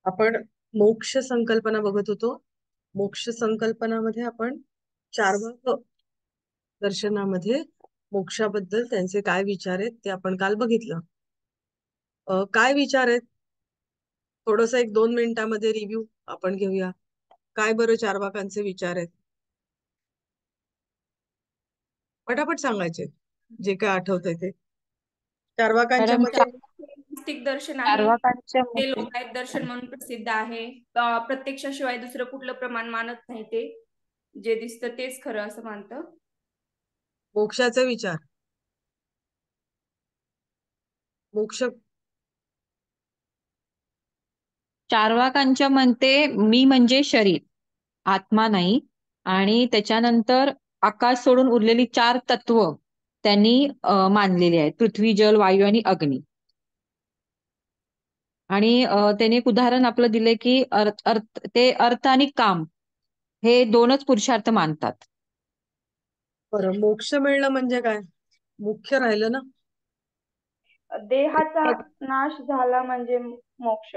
आपण मोक्ष संकल्पना बघत होतो. मोक्ष संकल्पनामध्ये आपण चार्वाक दर्शनामध्ये मोक्षाबद्दल त्यांचे काय विचार आहेत ते आपण काल बघितलं. काय विचार आहेत थोडस 1-2 मिनिटांमध्ये रिव्ह्यू आपण घेऊया. काय बरं चार्वाकांचे विचार आहेत पटापट सांगायचे जे काय आठवतंय ते. चार्वाकांच्या मॅडम, मते नास्तिक दर्शन आहे. चार्वाकांच्या ते मते लोकायत दर्शन म्हणून प्रसिद्ध आहे. प्रत्यक्षाशिवाय दुसरं कुठलं प्रमाण मानत नाही. ते जे दिसतं तेच खरं असं मानतं. मोक्षाचे विचार मोक्ष चार्वाकांच्या मते मी म्हणजे शरीर, आत्मा नाही. आणि त्याच्यानंतर आकाश सोडून उरलेली 4 तत्व त्यांनी मानलेली आहेत: पृथ्वी, जल, वायू आणि अग्नी. आणि त्याने एक उदाहरण आपलं दिले की ते अर्थ आणि काम हे 2च पुरुषार्थ मानतात. बरं, मोक्ष मिळणं म्हणजे काय? मुख्य राहिलं ना. देहाचा नाश झाला म्हणजे मोक्ष.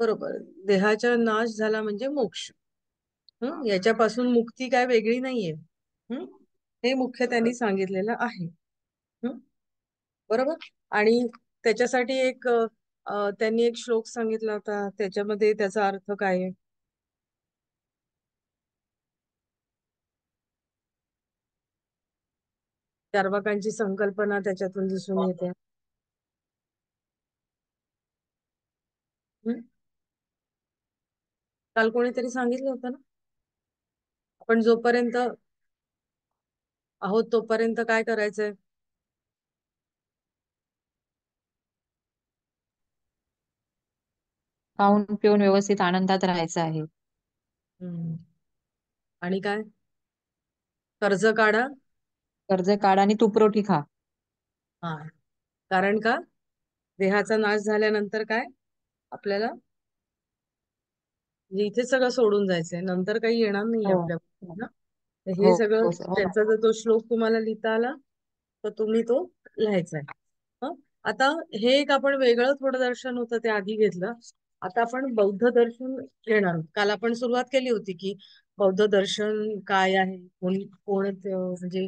बरोबर, देहाचा नाश झाला म्हणजे मोक्ष. याच्यापासून मुक्ती काय वेगळी नाहीये. हे मुख्य त्यांनी सांगितलेलं आहे. बरोबर. आणि त्याच्यासाठी त्यांनी एक श्लोक सांगितला होता, त्याच्यामध्ये त्याचा अर्थ काय आहे? चार्वाकांची संकल्पना त्याच्यातून दिसून येते. काल कोणीतरी सांगितलं होतं ना, आपण जोपर्यंत आहोत तोपर्यंत काय करायचंय? खाऊन पिऊन व्यवस्थित आनंदात राहायचं आहे. हम्म. आणि काय? कर्ज काढा. कर्ज काढा आणि तुपरोटी खा. हा, कारण का देहाचा नाश झाल्यानंतर काय आपल्याला म्हणजे इथे सगळं सोडून जायचंय, नंतर काही येणार नाही हो आपल्या ना. तर हे हो सगळं हो सर, हो त्यांचा जर तो श्लोक तुम्हाला लिहिता आला तर तुम्ही तो लिहायचा आहे. आता हे एक आपण वेगळं थोडं दर्शन होतं ते आधी घेतलं. आता आपण बौद्ध दर्शन घेणार आहोत. काल आपण सुरुवात केली होती की बौद्ध दर्शन काय आहे, म्हणजे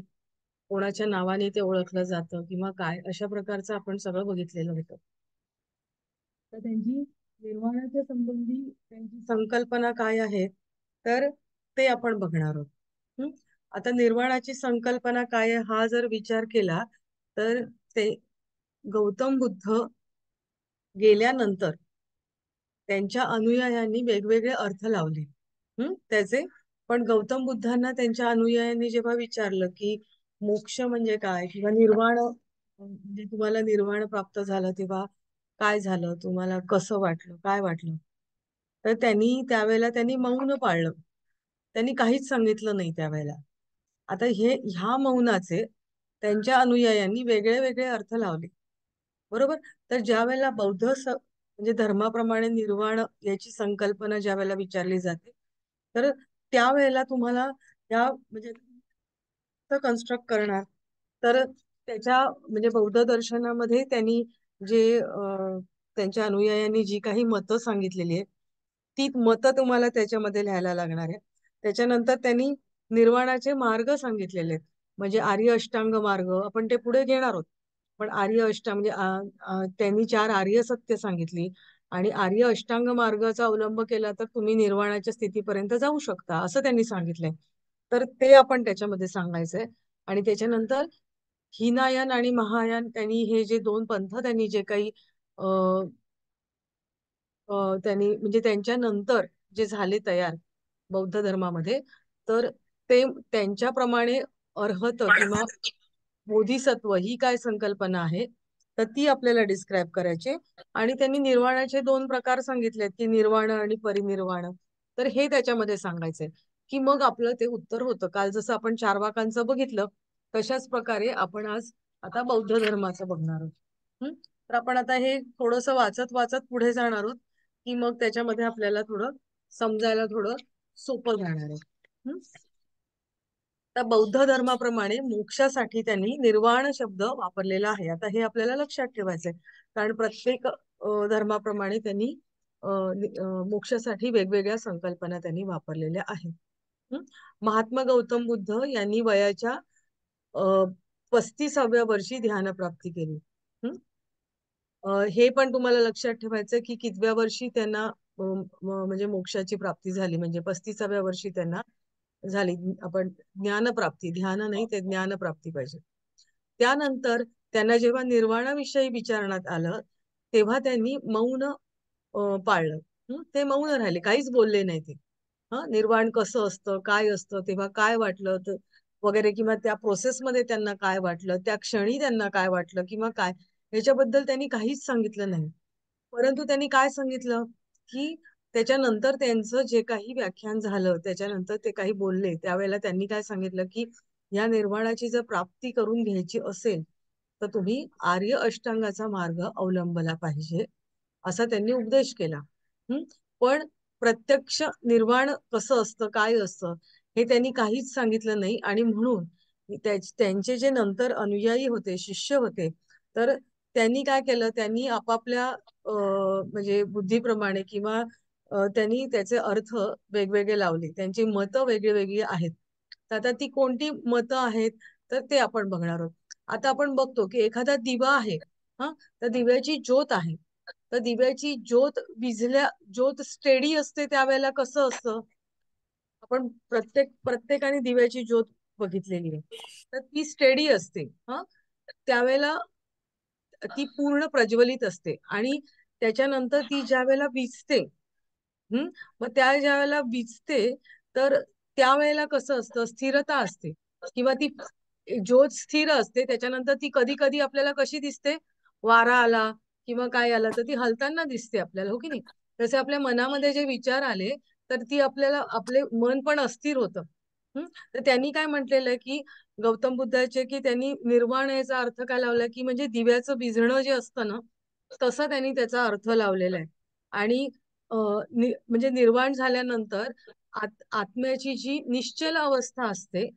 कोणाच्या नावाने ते ओळखलं जातं किंवा काय, अशा प्रकारचं आपण सगळं बघितलेलं होतं. तर त्यांची निर्वाणाच्या संबंधी त्यांची संकल्पना काय आहे तर ते आपण बघणार आहोत. आता निर्वाणाची संकल्पना काय आहे हा जर विचार केला तर ते गौतम बुद्ध गेल्यानंतर त्यांच्या अनुयायांनी वेगवेगळे अर्थ लावले त्याचे. पण गौतम बुद्धांना त्यांच्या अनुयायांनी जेव्हा विचारलं की मोक्ष म्हणजे काय किंवा निर्वाण म्हणजे तुम्हाला निर्वाण प्राप्त झालं तेव्हा काय झालं, तुम्हाला कसं वाटलं, काय वाटलं, तर त्यावेळेला त्यांनी मौन पाळलं. त्यांनी काहीच सांगितलं नाही त्यावेळेला. आता ह्या मौनाचे त्यांच्या अनुयायांनी वेगळे वेगळे अर्थ लावले. बरोबर. तर ज्या वेळेला म्हणजे धर्माप्रमाणे निर्वाण याची संकल्पना ज्या वेळेला विचारली जाते तर त्यावेळेला तुम्हाला या म्हणजे कन्स्ट्रक्ट करणार. तर त्याच्या म्हणजे बौद्ध दर्शनामध्ये त्यांनी जे त्यांच्या अनुयायांनी जी काही मतं सांगितलेली आहेत ती मतं तुम्हाला त्याच्यामध्ये लिहायला लागणार आहे. त्याच्यानंतर त्यांनी निर्वाणाचे मार्ग सांगितलेले आहेत. म्हणजे आर्य अष्टांग मार्ग आपण ते पुढे घेणार आहोत. पण आर्य अष्टांग म्हणजे त्यांनी 4 आर्य सत्य सांगितली आणि आर्य अष्टांग मार्गाचा अवलंब केला तर तुम्ही निर्वाणाच्या स्थितीपर्यंत जाऊ शकता असं त्यांनी सांगितलंय. तर ते आपण त्याच्यामध्ये सांगायचंय. आणि त्याच्यानंतर हिनायन आणि महायान त्यांनी हे जे 2 पंथ त्यांनी जे काही त्यांनी म्हणजे त्यांच्या नंतर जे झाले तयार बौद्ध धर्मामध्ये तर ते त्यांच्याप्रमाणे अर्हत किंवा बोधिसत्व ही काय संकल्पना आहे तर ती आपल्याला डिस्क्राईब करायची. आणि त्यांनी निर्वाणाचे 2 प्रकार सांगितलेत की निर्वाण आणि परिनिर्वाण. तर हे त्याच्यामध्ये सांगायचंय की मग आपलं ते उत्तर होतं. काल जसं आपण चार्वाकांचं बघितलं तशाच प्रकारे आपण आज आता बौद्ध धर्माचं बघणार आहोत. तर आपण आता हे थोडस वाचत वाचत पुढे जाणार आहोत की मग त्याच्यामध्ये आपल्याला थोडं समजायला थोडं सोपं जाणार आहे. तर बौद्ध धर्माप्रमाणे मोक्षासाठी त्यांनी निर्वाण शब्द वापरलेला आहे. आता हे आपल्याला लक्षात ठेवायचंय कारण प्रत्येक धर्माप्रमाणे त्यांनी मोक्षासाठी वेगवेगळ्या संकल्पना त्यांनी वापरलेल्या आहेत. महात्मा गौतम बुद्ध यांनी वयाच्या 35व्या वर्षी ध्यान प्राप्ती केली. हे पण तुम्हाला लक्षात ठेवायचं की कितव्या वर्षी त्यांना म्हणजे मोक्षाची प्राप्ती झाली, म्हणजे 35व्या वर्षी त्यांना झाली. आपण ज्ञानप्राप्ती, ध्यान नाही, ते ज्ञानप्राप्ती पाहिजे. त्यानंतर त्यांना जेव्हा निर्वाणाविषयी विचारण्यात आलं तेव्हा त्यांनी मौन पाळलं. ते मौन राहिले, काहीच बोलले नाही ते. निर्वाण कसं असतं, काय असतं, तेव्हा काय वाटलं वगैरे, किंवा त्या प्रोसेसमध्ये त्यांना काय वाटलं, त्या क्षणी त्यांना काय वाटलं किंवा काय, याच्याबद्दल त्यांनी काहीच सांगितलं नाही. परंतु त्यांनी काय सांगितलं की त्याच्यानंतर त्यांचं जे काही व्याख्यान झालं, त्याच्यानंतर ते काही बोलले, त्यावेळेला त्यांनी काय सांगितलं की या निर्वाणाची जर प्राप्ती करून घ्यायची असेल तर तुम्ही आर्य अष्टांगाचा मार्ग अवलंबला पाहिजे, असा त्यांनी उपदेश केला. पण प्रत्यक्ष निर्वाण कसं असतं, काय असतं, हे त्यांनी काहीच सांगितलं नाही. आणि म्हणून त्यांचे जे नंतर अनुयायी होते, शिष्य होते, तर त्यांनी काय केलं, त्यांनी आपापल्या म्हणजे बुद्धीप्रमाणे किंवा त्यांनी त्याचे अर्थ वेगवेगळे लावले. त्यांची मतं वेगळी वेगळी आहेत. तर आता ती कोणती मतं आहेत तर ते आपण बघणार आहोत. आता आपण बघतो की एखादा दिवा आहे, तर दिव्याची ज्योत आहे, तर दिव्याची ज्योत स्टेडी असते त्यावेळेला कसं असतं, आपण प्रत्येकाने दिव्याची ज्योत बघितलेली आहे, तर ती स्टेडी असते. त्यावेळेला ती पूर्ण प्रज्वलित असते आणि त्याच्यानंतर ती ज्या वेळेला विझते, मग त्या ज्या वेळेला विझते तर त्यावेळेला कसं असतं, स्थिरता असते किंवा ती ज्योत स्थिर असते. त्याच्यानंतर ती कधी कधी आपल्याला कशी दिसते, वारा आला किंवा काय आला तर ती हलताना दिसते आपल्याला, हो की नाही. तसे आपल्या मनामध्ये जे विचार आले तर ती आपल्याला, आपले मन पण अस्थिर होतं. तर त्यांनी काय म्हटलेलं आहे की गौतम बुद्धाचे, की त्यांनी निर्वाण याचा अर्थ काय लावला की म्हणजे दिव्याचं विझणं जे असतं ना, तसा त्यांनी त्याचा अर्थ लावलेला आहे. आणि म्हणजे निर्वाण झाल्यानंतर आत्म्याची जी निश्चल अवस्था असते,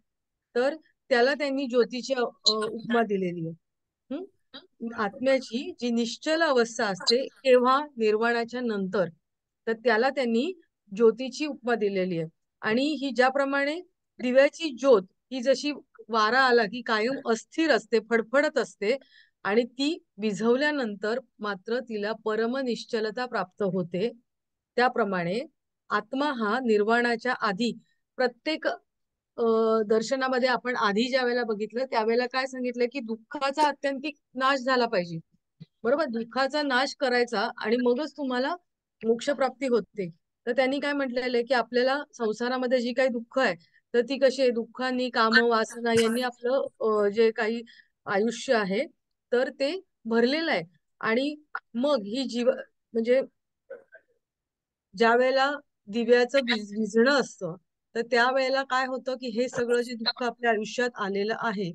तर त्याला त्यांनी ज्योतीची उपमा दिलेली आहे. आत्म्याची जी निश्चल अवस्था असते तेव्हा निर्वाणाच्या नंतर, तर त्याला त्यांनी ज्योतीची उपमा दिलेली आहे. आणि ही ज्याप्रमाणे दिव्याची ज्योत ही जशी वारा आला की कायम अस्थिर असते, फडफडत असते, आणि ती विझवल्यानंतर मात्र तिला परम निश्चलता प्राप्त होते, त्याप्रमाणे आत्मा हा निर्वाणाच्या आधी प्रत्येक दर्शनामध्ये आपण आधी ज्या वेळेला बघितलं त्यावेळेला काय सांगितलं की दुःखाचा आत्यंतिक नाश झाला पाहिजे, बरोबर. दुःखाचा नाश करायचा आणि मगच तुम्हाला मोक्षप्राप्ती होते. तर त्यांनी काय म्हटलेलं आहे की आपल्याला संसारामध्ये जी काही दुःख आहे तर ती कशी आहे, दुःखांनी, काम, वासना यांनी आपलं जे काही आयुष्य आहे तर ते भरलेलं आहे. आणि मग ही म्हणजे ज्या वेळेला दिव्याचं विझणं असतं तर त्यावेळेला काय होतं की हे सगळं जे दुःख आपल्या आयुष्यात आलेलं आहे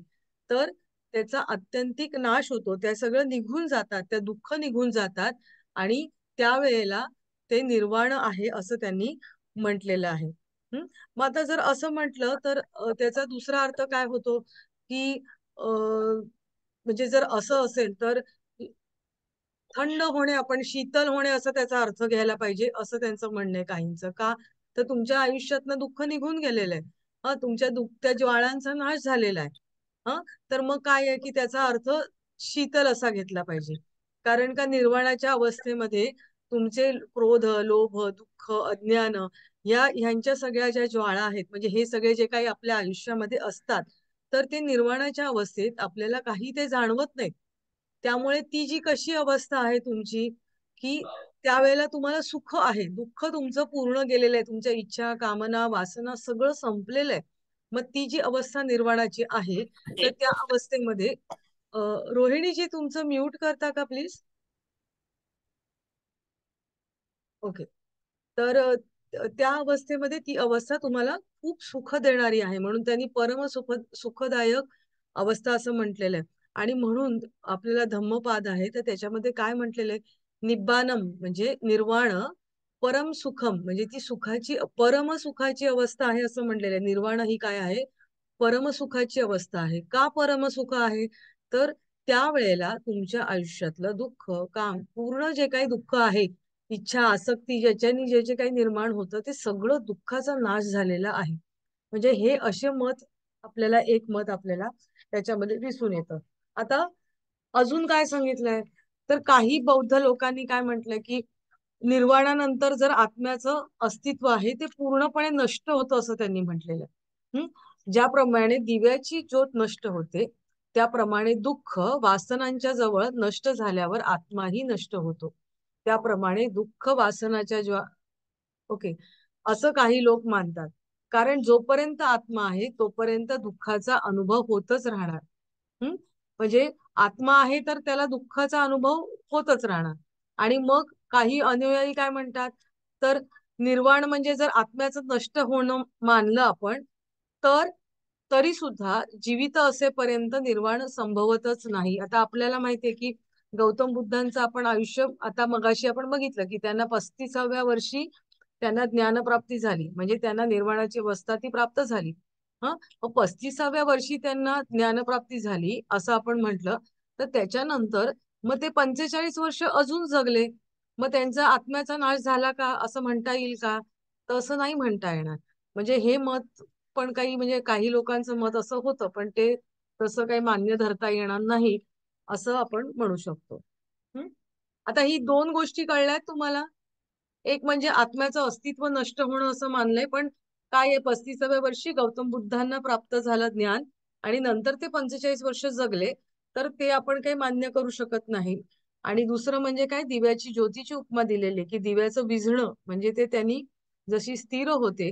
तर त्याचा आत्यंतिक नाश होतो, त्या सगळं निघून जातात, त्या दुःख निघून जातात, आणि त्यावेळेला ते निर्वाण आहे असं त्यांनी म्हटलेलं आहे. मग आता जर असं म्हटलं तर त्याचा दुसरा अर्थ काय होतो की म्हणजे जर असं असेल तर थंड होणे, आपण शीतल होणे असं त्याचा अर्थ घ्यायला पाहिजे, असं त्यांचं म्हणणं आहे काहींचं. का तर तुमच्या आयुष्यातनं दुःख निघून गेलेलं आहे, तुमच्या त्या ज्वाळांचा नाश झालेला आहे. तर मग काय आहे की त्याचा अर्थ शीतल असा घेतला पाहिजे. कारण का निर्वाणाच्या अवस्थेमध्ये तुमचे क्रोध, लोभ, दुःख, अज्ञान ह्यांच्या सगळ्या ज्या ज्वाळा आहेत, म्हणजे हे सगळे जे काही आपल्या आयुष्यामध्ये असतात, तर ते निर्वाणाच्या अवस्थेत आपल्याला काही ते जाणवत नाहीत. त्यामुळे ती जी कशी अवस्था आहे तुमची की त्यावेळेला तुम्हाला सुख आहे, दुःख तुमचं पूर्ण गेलेलं आहे, तुमच्या इच्छा, कामना, वासना सगळं संपलेलं आहे. मग ती जी अवस्था निर्वाणाची आहे तर त्या अवस्थेमध्ये रोहिणीजी तुमचं म्यूट करता का प्लीज. ओके. तर त्या अवस्थेमध्ये ती अवस्था तुम्हाला खूप सुख देणारी आहे, म्हणून त्यांनी परम सुखदायक अवस्था असं म्हटलेलं आहे. आणि म्हणून आपल्याला धम्मपाद आहे तर त्याच्यामध्ये काय म्हटलेलं आहे, निब्बानम म्हणजे निर्वाण, परम सुखम म्हणजे ती सुखाची, परम सुखाची अवस्था आहे असं म्हटलेलं आहे. निर्वाण ही काय आहे, परमसुखाची अवस्था आहे. का परमसुख आहे तर त्यावेळेला तुमच्या आयुष्यातलं दुःख, काम, पूर्ण जे काही दुःख आहे, इच्छा आसक्ती ज्याच्यानी जे जे काही निर्माण होतं ते सगळं दुःखाचा नाश झालेला आहे. म्हणजे हे असे मत आपल्याला एक मत आपल्याला त्याच्यामध्ये दिसून येतं. आता अजून काय सांगितलंय तर काही बौद्ध लोकांनी काय म्हटलंय की निर्वाणानंतर जर आत्म्याचं अस्तित्व आहे ते पूर्णपणे नष्ट होतं असं त्यांनी म्हटलेलं आहे. ज्याप्रमाणे दिव्याची ज्योत नष्ट होते त्याप्रमाणे दुःख वासनांच्या जवळ नष्ट झाल्यावर आत्माही नष्ट होतो. त्याप्रमाणे दुःख वासनाच्या ओके असं काही लोक मानतात. कारण जोपर्यंत आत्मा आहे तोपर्यंत दुःखाचा अनुभव होतच राहणार. म्हणजे आत्मा आहे तर त्याला दुःखाचा अनुभव होतच राहणार. आणि मग काही अनुयायी काय म्हणतात तर निर्वाण म्हणजे जर आत्म्याचं नष्ट होणं मानलं आपण तर तरी सुद्धा जीवित असेपर्यंत निर्वाण संभवतच नाही. आता आपल्याला माहितीये की गौतम बुद्धांचं आपण आयुष्य आता मगाशी आपण बघितलं की त्यांना 35व्या वर्षी त्यांना ज्ञानप्राप्ती झाली. म्हणजे त्यांना निर्वाणाची अवस्था ती प्राप्त झाली. हा 35व्या वर्षी त्यांना ज्ञानप्राप्ती झाली असं आपण म्हटलं तर त्याच्यानंतर मग ते 45 वर्ष अजून जगले. मग त्यांचा आत्म्याचा नाश झाला का असं म्हणता येईल का? तसं नाही म्हणता येणार. म्हणजे हे मत पण काही म्हणजे काही लोकांचं मत असं होतं पण ते तसं काही मान्य धरता येणार नाही असं आपण म्हणू शकतो. आता ही दोन गोष्टी कळल्यात तुम्हाला. एक म्हणजे आत्म्याचं अस्तित्व नष्ट होणं असं मानलंय पण काय आहे 35व्या वर्षी गौतम बुद्धांना प्राप्त झालं ज्ञान आणि नंतर ते 45 वर्ष जगले तर ते आपण काही मान्य करू शकत नाही. आणि दुसरं म्हणजे काय दिव्याची ज्योतीची उपमा दिलेली की दिव्याचं विझणं म्हणजे ते त्यांनी जशी स्थिर होते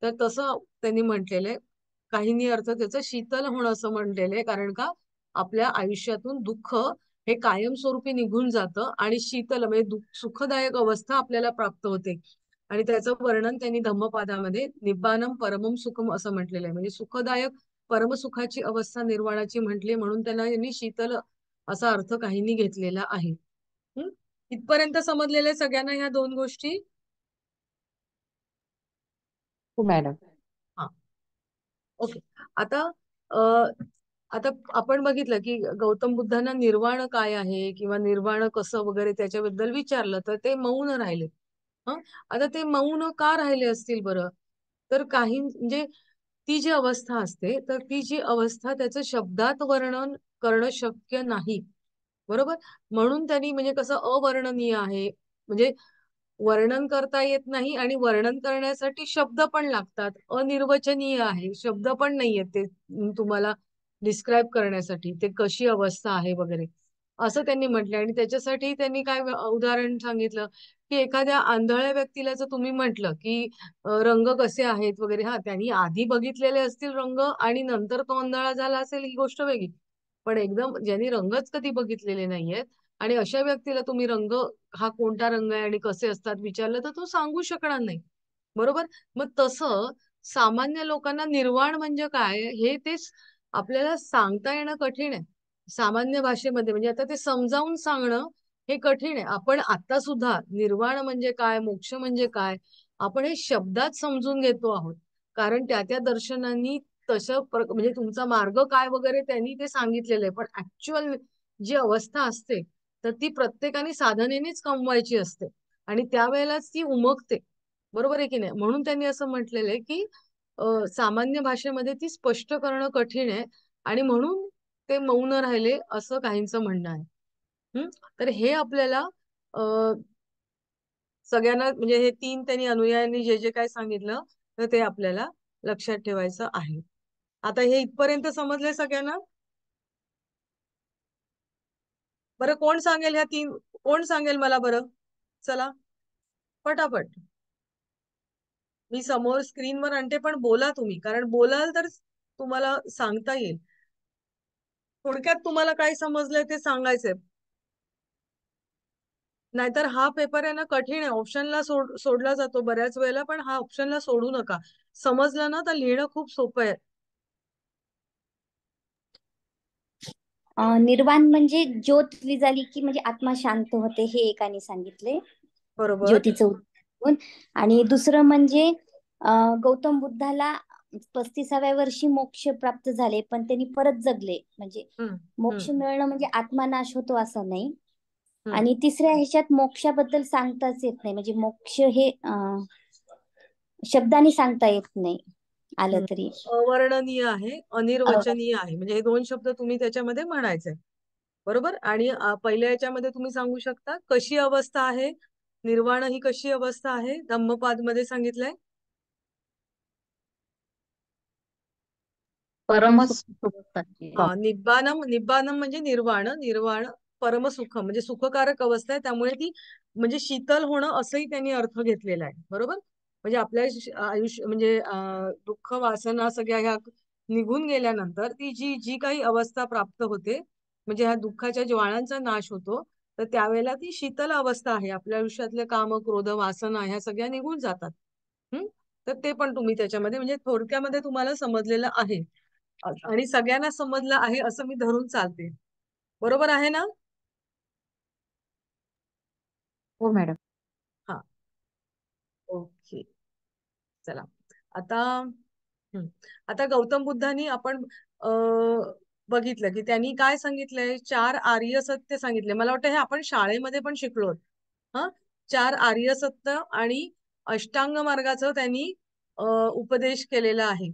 तर तसं त्यांनी म्हटलेलं आहे. काहींनी अर्थ त्याचं शीतल होणं असं म्हटलेलं आहे कारण का आपल्या आयुष्यातून दुःख हे कायमस्वरूपी निघून जातं आणि शीतल म्हणजे सुखदायक अवस्था आपल्याला प्राप्त होते. आणि त्याचं वर्णन त्यांनी धम्मपादामध्ये निब्बानम परमम सुखम असं म्हटलेलं आहे. म्हणजे सुखदायक परमसुखाची अवस्था निर्वाणाची म्हटली म्हणून त्यांनी शीतल असा अर्थ काहींनी घेतलेला आहे. इथपर्यंत समजलेल्या सगळ्यांना ह्या दोन गोष्टी. हो मॅडम. हा ओके. आता अ, आता आपण बघितलं की गौतम बुद्धांना निर्वाण काय आहे किंवा निर्वाण कसं वगैरे त्याच्याबद्दल विचारलं तर ते मौन राहिले. आता ते मौन का राहिले असतील बरं तर काही म्हणजे ती जी अवस्था असते तर ती जी अवस्था त्याचं शब्दात वर्णन करणं शक्य नाही. बरोबर. म्हणून त्यांनी म्हणजे कसं अवर्णनीय आहे म्हणजे वर्णन करता येत नाही आणि वर्णन करण्यासाठी शब्द पण लागतात. अनिर्वचनीय आहे शब्द पण नाहीये ते तुम्हाला डिस्क्राईब करण्यासाठी ते कशी अवस्था आहे वगैरे असं त्यांनी म्हटलं. आणि त्याच्यासाठी त्यांनी काय उदाहरण सांगितलं की एखाद्या आंधळ्या व्यक्तीला जर तुम्ही म्हटलं की रंग कसे आहेत वगैरे हा त्यांनी आधी बघितलेले असतील रंग आणि नंतर तो आंधळा झाला असेल ही गोष्ट वेगळी. पण एकदम ज्यांनी रंगच कधी बघितलेले नाहीयेत आणि अशा व्यक्तीला तुम्ही रंग हा कोणता रंग आहे आणि कसे असतात विचारलं तर तो सांगू शकणार नाही. बरोबर. मग तसं सामान्य लोकांना निर्वाण म्हणजे काय हे तेच आपल्याला सांगता येणं कठीण आहे. सामान्य भाषेमध्ये म्हणजे आता ते समजावून सांगणं हे कठीण आहे. आपण आता सुद्धा निर्वाण म्हणजे काय मोक्ष म्हणजे काय आपण हे शब्दात समजून घेतो आहोत. कारण त्या त्या दर्शनांनी तसं म्हणजे तुमचा मार्ग काय वगैरे त्यांनी ते सांगितलेलं आहे. पण ऍक्च्युअल जी अवस्था असते तर ती प्रत्येकाने साधनेनेच कमवायची असते आणि त्यावेळेलाच ती उमगते. बरोबर आहे की नाही. म्हणून त्यांनी असं म्हटलेलं आहे की सामान्य भाषेमध्ये ती स्पष्ट करणं कठीण आहे आणि म्हणून ते मौन राहिले असं काहींचं म्हणणं आहे. तर हे आपल्याला अ, सगळ्यांना म्हणजे हे तीन त्यांनी अनुयायांनी जे जे काय सांगितलं तर ते आपल्याला लक्षात ठेवायचं आहे. आता हे इथपर्यंत समजले सगळ्यांना. बरं कोण सांगेल ह्या तीन कोण सांगेल मला बरं. चला पटापट. मी समोर स्क्रीनवर आणते पण बोला तुम्ही कारण बोलाल तर तुम्हाला सांगता येईल. थोडक्यात तुम्हाला काय समजलंय ते सांगायचंय. नाहीतर हा पेपर आहे ना कठीण आहे. ऑप्शनला सोडला जातो बऱ्याच वेळेला पण हा ऑप्शनला सोडू नका. समजलं ना तर लिहिणं खूप सोपं आहे. निर्वाण म्हणजे ज्योत विझाली की म्हणजे आत्मा शांत होते हे एकाने सांगितले बरोबर. ज्योतीचं उदाहरण. आणि दुसरं म्हणजे गौतम बुद्धाला 35व्या वर्षी मोक्ष प्राप्त झाले पण त्यांनी परत जगले म्हणजे हम्म मोक्ष मिळणं म्हणजे आत्मा नाश होतो असं नाही. हम्म. आणि तिसऱ्या ह्याच्यात मोक्षाबद्दल सांगताच येत नाही, म्हणजे मोक्ष हे शब्दाने सांगता येत नाही आलं हम्म. तरी. अवर्णनीय आहे, अ, अनिर्वचनीय आहे, म्हणजे हे दोन शब्द तुम्ही त्याच्यामध्ये म्हणायचे. बरोबर. आणि पहिल्या याच्यामध्ये तुम्ही सांगू शकता कशी अवस्था आहे, निर्वाण ही कशी अवस्था आहे, धम्मपाद मध्ये सांगितलंय. परम परमस सुखाची. निब्बानम, निब्बानम म्हणजे निर्वाण, निर्वाण परमसुख म्हणजे सुखकारक अवस्था आहे, त्यामुळे ती म्हणजे शीतल होणं असंही त्यांनी अर्थ घेतलेला आहे. बरोबर. म्हणजे आपल्या आयुष्य म्हणजे दुःख वासना सगळ्या ह्या निघून गेल्यानंतर ती जी जी काही अवस्था प्राप्त होते, म्हणजे ह्या दुःखाच्या ज्वाळांचा नाश होतो, तर त्यावेळेला ती शीतल अवस्था आहे. आपल्या आयुष्यातले काम, क्रोध, वासना ह्या सगळ्या निघून जातात. तर ते पण तुम्ही त्याच्यामध्ये म्हणजे थोडक्यामध्ये तुम्हाला समजलेलं आहे आणि सगळ्यांना समजलं आहे असं मी धरून चालते. बरोबर आहे ना? हो मॅडम. हा. ओके. चला आता आता गौतम बुद्धांनी आपण बघितलं की त्यांनी काय सांगितलंय, 4 आर्य सत्य सांगितले. मला वाटतं हे आपण शाळेमध्ये पण शिकलो. हा, 4 आर्य सत्य आणि अष्टांग मार्गाचं त्यांनी उपदेश केलेला आहे.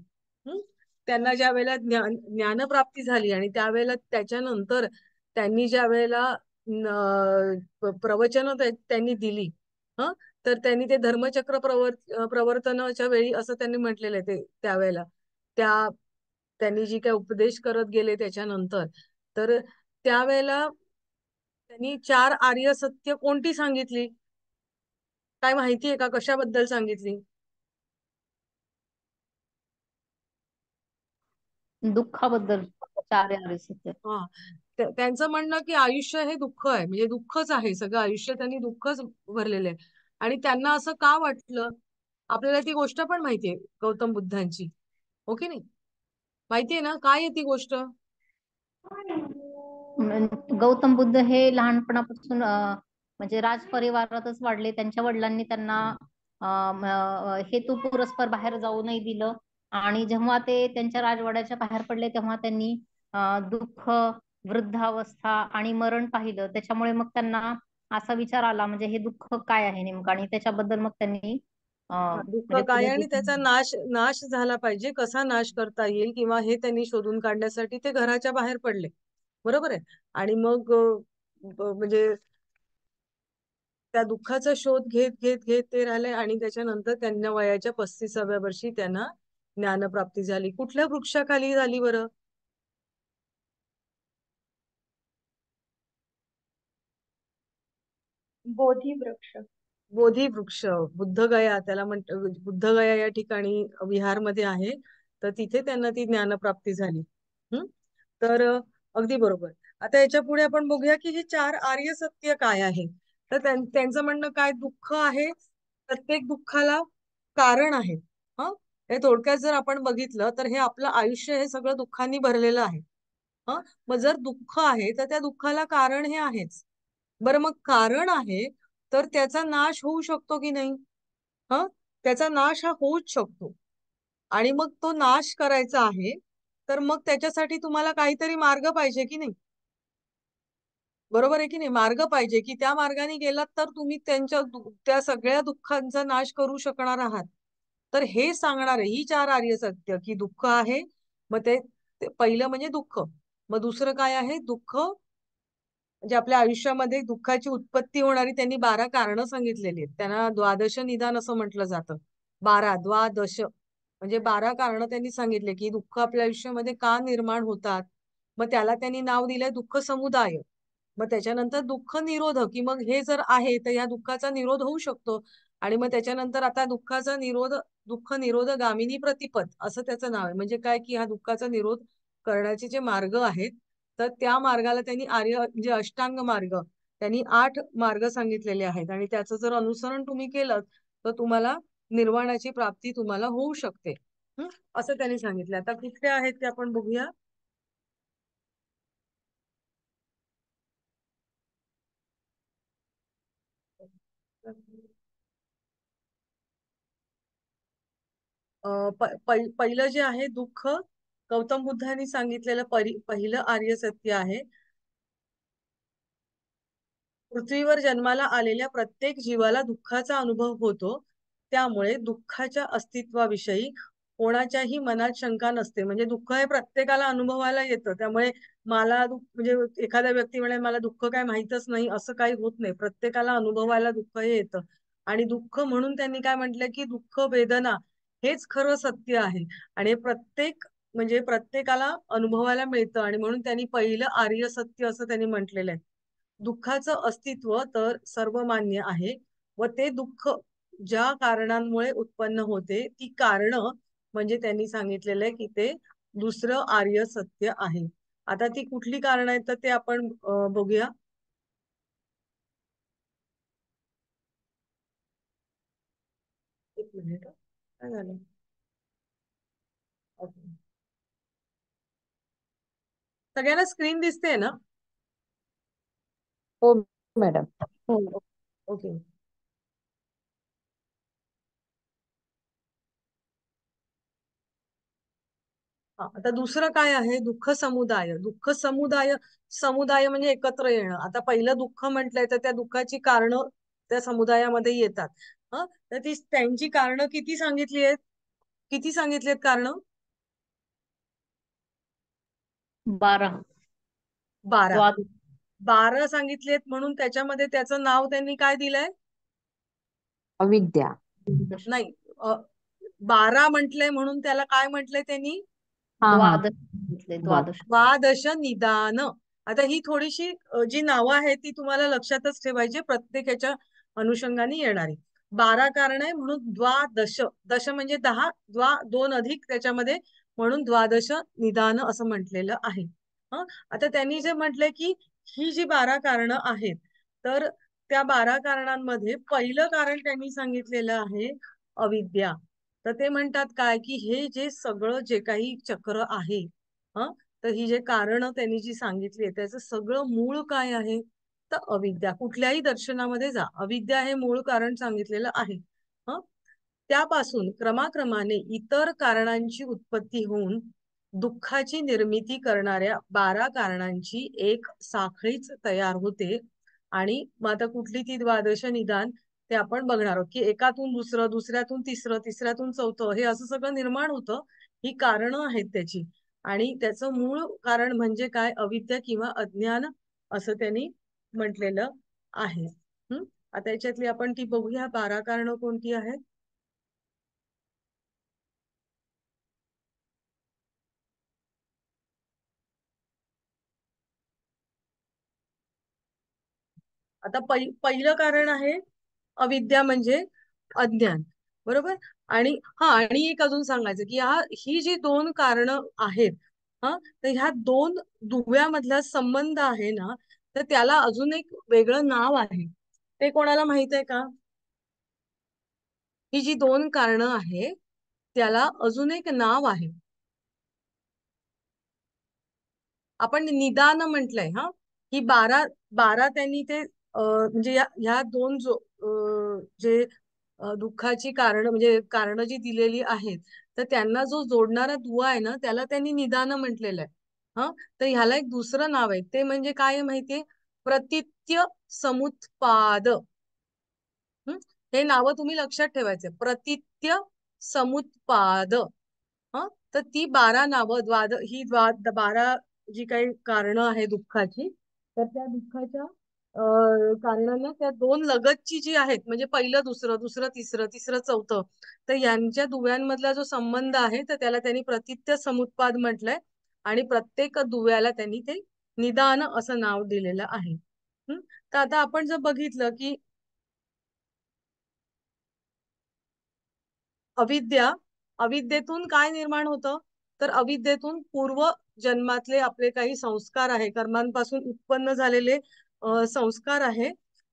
त्यांना ज्या वेळेला ज्ञानप्राप्ती झाली आणि त्यावेळेला त्याच्यानंतर त्यांनी ज्या वेळेला प्रवचन त्यांनी दिली, तर त्यांनी ते धर्मचक्र प्रवर्तनाच्या वेळी असं त्यांनी म्हटलेलं आहे ते त्यावेळेला त्या त्यांनी जी काही उपदेश करत गेले त्याच्यानंतर, तर त्यावेळेला त्यांनी 4 आर्य सत्य कोणती सांगितली, काय माहितीये का, कशाबद्दल सांगितली? दुःखाबद्दल 4 आर्य सत्य. हा, त्यांचं म्हणणं की आयुष्य हे दुःख आहे, म्हणजे दुःखच आहे, सगळं आयुष्य त्यांनी दुःखच भरलेलं आहे. आणि त्यांना असं का वाटलं, आपल्याला ती गोष्ट पण माहितीये गौतम बुद्धांची, हो की नाही? माहितीये ना काय आहे ती गोष्ट? गौतम बुद्ध हे लहानपणापासून म्हणजे राजपरिवारातच वाढले. त्यांच्या वडिलांनी त्यांना हेतू पुरस्पर बाहेर जाऊ नाही दिलं, आणि जेव्हा ते त्यांच्या राजवाड्याच्या बाहेर पडले तेव्हा त्यांनी दुःख, वृद्धावस्था आणि मरण पाहिलं. त्याच्यामुळे मग त्यांना असा विचार आला, म्हणजे हे दुःख काय आहे नेमकं, आणि त्याच्याबद्दल मग त्यांनी दुःख म्हणजे काय पुढे आणि त्याचा नाश नाश झाला पाहिजे, कसा नाश करता येईल किंवा हे त्यांनी शोधून काढण्यासाठी ते घराच्या बाहेर पडले. बरोबर आहे. आणि मग म्हणजे त्या दुःखाचा शोध घेत घेत घेत ते राहिले आणि त्याच्यानंतर त्यांना वयाच्या 35व्या वर्षी त्यांना ज्ञानप्राप्ती झाली. कुठल्या वृक्षाखाली झाली बरं? बोधी वृक्ष. बोधी वृक्ष, बुद्धगया त्याला बुद्धगया या ठिकाणी विहारमध्ये आहे, तर तिथे त्यांना ती ज्ञानप्राप्ती झाली. तर अगदी बरोबर. आता याच्या पुढे आपण बघूया की हे 4 आर्य सत्य काय आहे. तर त्यांचं म्हणणं काय, दुःख आहे, प्रत्येक दुःखाला कारण आहे. हे थोडक्यात जर आपण बघितलं तर हे आपलं आयुष्य हे सगळं दुःखांनी भरलेलं आहे. मग जर दुःख आहे तर त्या दुःखाला कारण हे आहेच. बरं, मग कारण आहे तर त्याचा नाश होऊ शकतो की नाही? त्याचा नाश हा होऊच शकतो. आणि मग तो नाश करायचा आहे, तर मग त्याच्यासाठी तुम्हाला काहीतरी मार्ग पाहिजे की नाही? बरोबर आहे की नाही? मार्ग पाहिजे की त्या मार्गाने गेलात तर तुम्ही त्या सगळ्या दुःखांचा नाश करू शकणार आहात. तर हे सांगणार आहे ही 4 आर्य सत्य की दुःख आहे. मग ते पहिलं म्हणजे दुःख. मग दुसरं काय आहे? दुःख म्हणजे आपल्या आयुष्यामध्ये दुःखाची उत्पत्ती होणारी त्यांनी 12 कारणं सांगितलेली आहेत. त्यांना द्वादश निदान असं म्हटलं जातं. 12 द्वादश म्हणजे 12 कारणं त्यांनी सांगितले की दुःख आपल्या आयुष्यामध्ये का निर्माण होतात. मग त्याला त्यांनी नाव दिलंय दुःख समुदाय. मग त्याच्यानंतर दुःख निरोध, की मग हे जर आहे तर या दुःखाचा निरोध होऊ शकतो. आणि मग त्याच्यानंतर आता दुःखाचा निरोध, दुःख निरोध गामिनी प्रतिपद असं त्याचं नाव आहे. म्हणजे काय की हा दुःखाचा निरोध करण्याचे जे मार्ग आहेत, तर त्या मार्गाला त्यांनी आर्य म्हणजे अष्टांग मार्ग, त्यांनी 8 मार्ग सांगितलेले आहेत आणि त्याचं जर अनुसरण तुम्ही केलं तर तुम्हाला निर्वाणाची प्राप्ती तुम्हाला होऊ शकते. असं त्यांनी सांगितलं. आता कुठले आहेत ते आपण बघूया. पहिलं जे आहे दुःख, गौतम बुद्धांनी सांगितलेलं पहिलं आर्य सत्य आहे पृथ्वीवर जन्माला आलेल्या प्रत्येक जीवाला दुःखाचा अनुभव होतो. त्यामुळे दुःखाच्या अस्तित्वाविषयी कोणाच्याही मनात शंका नसते. म्हणजे दुःख हे प्रत्येकाला अनुभवायला येतं. त्यामुळे मला म्हणजे एखाद्या व्यक्ती म्हणे मला दुःख काय माहीतच नाही, असं काही होत नाही. प्रत्येकाला अनुभवायला दुःख हे येतं. आणि दुःख म्हणून त्यांनी काय म्हटलं की दुःख वेदना हेच खरं सत्य आहे. आणि म्हणजे प्रत्येकाला अनुभवायला मिळतं. आणि म्हणून त्यांनी पहिलं आर्य सत्य असं त्यांनी म्हटलेलं आहे. दुःखाचं अस्तित्व तर सर्वमान्य आहे व ते दुःख ज्या कारणांमुळे उत्पन्न होते ती कारण म्हणजे त्यांनी सांगितलेलं आहे की ते दुसरं आर्य सत्य आहे. आता ती कुठली कारण आहेत तर ते आपण बघूया. एक मिनिट काय झालं. ओके. सगळ्यांना स्क्रीन दिसते ना. हो मॅडम. हो. ओके. आता दुसरं काय आहे दुःख समुदाय. दुःख समुदाय समुदाय म्हणजे एकत्र येणं. आता पहिलं दुःख म्हटलंय तर त्या दुःखाची कारण त्या समुदायामध्ये येतात. तर ती त्यांची कारण किती सांगितली आहेत. किती सांगितली आहेत कारण. 12. 12. द्वादश. 12 सांगितलेत म्हणून त्याच्यामध्ये त्याचं नाव त्यांनी काय दिलंय. अविद्या. नाही 12 म्हटलंय म्हणून त्याला काय म्हटलंय त्यांनी. हा हा. द्वादश सांगितले, द्वादश. द्वादश निदान. आता ही थोडीशी जी नावं आहेत ती तुम्हाला लक्षातच ठेवायची. प्रत्येकाच्या अनुषंगाने येणारी. 12 कारण आहे म्हणून द्वादश. दश म्हणजे 10. 2 अधिक त्याच्यामध्ये म्हणून द्वादश निदान असं म्हटलेलं आहे. आता त्यांनी जे म्हटलंय की ही जी 12 कारणं आहेत तर त्या 12 कारणांमध्ये पहिलं कारण त्यांनी सांगितलेलं आहे अविद्या. तर ते म्हणतात काय की हे जे सगळं जे काही चक्र आहे तर ही जे कारण त्यांनी जी सांगितली आहे त्याचं सगळं मूळ काय आहे तर अविद्या. कुठल्याही दर्शनामध्ये जा अविद्या हे मूळ कारण सांगितलेलं आहे. त्यापासून क्रमाक्रमाने इतर कारणांची उत्पत्ती होऊन दुःखाची निर्मिती करणाऱ्या 12 कारणांची एक साखळीच तयार होते. आणि मग आता कुठली ती द्वादश निदान ते आपण बघणार आहोत की एकातून दुसरं, दुसऱ्यातून तिसरं, तिसऱ्यातून चौथं हे असं सगळं निर्माण होतं. ही कारणं आहेत त्याची. आणि त्याचं मूळ कारण म्हणजे काय अविद्या किंवा अज्ञान असं त्यांनी म्हटलेलं आहे. आता याच्यातली आपण ती बघूया 12 कारणं कोणती आहेत. आता पहिलं कारण आहे अविद्या म्हणजे अज्ञान. बरोबर. आणि आणि एक अजून सांगायचं की ही जी 2 कारणं आहेत तर ह्या 2 दुव्यामधला संबंध आहे ना तर त्याला अजून एक वेगळं नाव आहे. ते कोणाला माहित आहे का. ही जी 2 कारणं आहे त्याला अजून एक नाव आहे. आपण निदान म्हटलंय. ही 12 त्यांनी ते म्हणजे ह्या 2 जे दुःखाची कारण म्हणजे कारण जी दिलेली आहेत तर त्यांना जो जोडणारा दुवा आहे ना त्याला त्यांनी निदान म्हटलेलं आहे. तर ह्याला एक दुसरं नाव आहे ते म्हणजे काय माहितीये प्रतित्य समुत्पाद. हे नावं तुम्ही लक्षात ठेवायचे. प्रतित्य समुत्पाद. तर ती 12 नावं ही 12 जी काही कारणं आहे दुःखाची तर त्या दुःखाच्या कारणांना त्या 2 लगतची जी आहेत म्हणजे पहिलं दुसरं, दुसरं तिसरं, तिसरं चौथं तर यांच्या दुव्यांमधला जो संबंध आहे तर त्याला त्यांनी प्रतित्य समुत्पाद म्हटलंय. आणि प्रत्येक दुव्याला त्यांनी ते निदान असं नाव दिलेलं आहे. तर आता आपण जर बघितलं की अविद्येतून काय निर्माण होतं तर अविद्येतून पूर्व जन्मातले आपले काही संस्कार आहे कर्मांपासून उत्पन्न झालेले संस्कार आहे